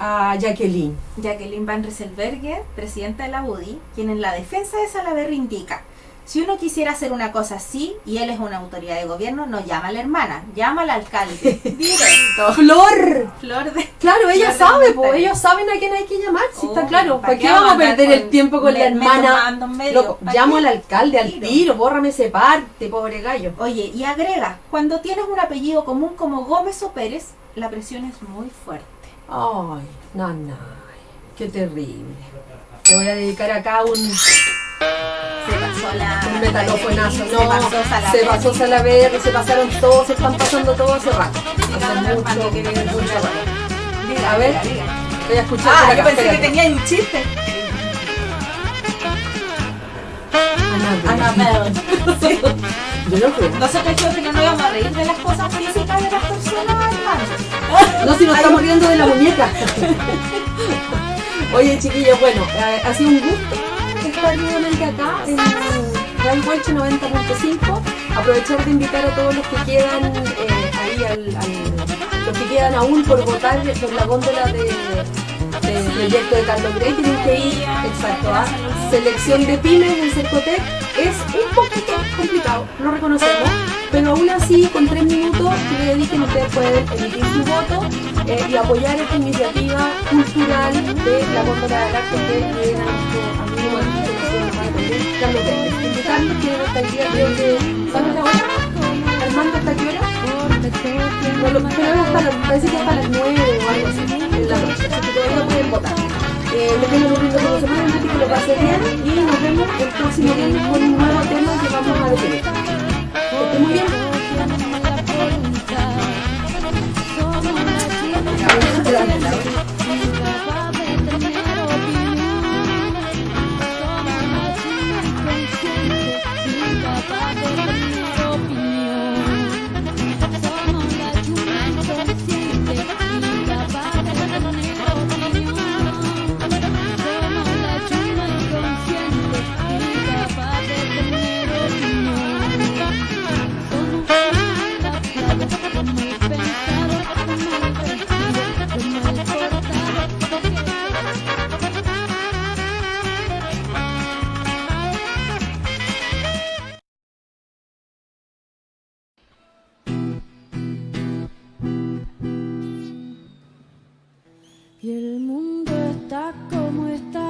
Speaker 2: a Jacqueline.
Speaker 1: Jacqueline Van Rieselberghe, presidenta de la UDI, quien en la defensa de Salaverry indica: si uno quisiera hacer una cosa así y él es una autoridad de gobierno, no llama a la hermana, llama al alcalde. Directo.
Speaker 2: ¡Flor!
Speaker 1: Flor de...
Speaker 2: Claro, ella
Speaker 1: Flor de
Speaker 2: sabe, pues
Speaker 1: comentario.
Speaker 2: ellos saben a quién hay que llamar, sí está
Speaker 1: Obvio,
Speaker 2: claro. ¿Para qué
Speaker 1: vamos
Speaker 2: vamos a
Speaker 1: andar
Speaker 2: perder el
Speaker 1: con
Speaker 2: tiempo con la hermana?
Speaker 1: mando en medio?
Speaker 2: Loco,
Speaker 1: ¿Pa'
Speaker 2: llamo
Speaker 1: qué?
Speaker 2: al alcalde al
Speaker 1: Tiro.
Speaker 2: tiro, bórrame ese parte, pobre gallo.
Speaker 1: Oye, y agrega, cuando tienes un apellido común como Gómez o Pérez, la presión es muy fuerte.
Speaker 2: Ay, nana, qué terrible. Te voy a dedicar acá un metalófonazo. No, se pasó Salaverry, se pasaron todos, se están pasando todos hace rato. Hace mucho rato. A ver, voy a escuchar por
Speaker 1: Ah,
Speaker 2: acá,
Speaker 1: yo pensé que
Speaker 2: espérate.
Speaker 1: tenía un chiste.
Speaker 2: Anabel. Yo no creo.
Speaker 1: Nosotros creo que no nos íbamos a reír de las cosas físicas de las personas, hermano.
Speaker 2: No, si nos estamos riendo de la muñeca. Oye, chiquillos, bueno, ha sido un gusto estar nuevamente acá en Radio Huelche 90.5. Aprovechar de invitar a todos los que quedan ahí, los que quedan aún por votar por la góndola del proyecto de Carlos Grey. Tienen que ir, exacto, a Selección de Pymes del Cercotec. Es un poquito complicado, lo reconocemos, pero aún así con 3 minutos que le dediquen ustedes pueden emitir su voto y apoyar esta iniciativa cultural de la Góndola del Arte que lidera nuestro amigo Carlos Pérez. Invitarlos que hasta el día creo que ¿sabes la hora? Armando, ¿hasta qué hora? Pero parece que hasta las 9 o algo así en la noche, así que todavía pueden votar. Les tengo un lindo fin de semana, que lo pase bien y nos vemos el próximo viernes con un nuevo tema que vamos a definir. Que esté muy bien.
Speaker 4: Y el mundo está como está.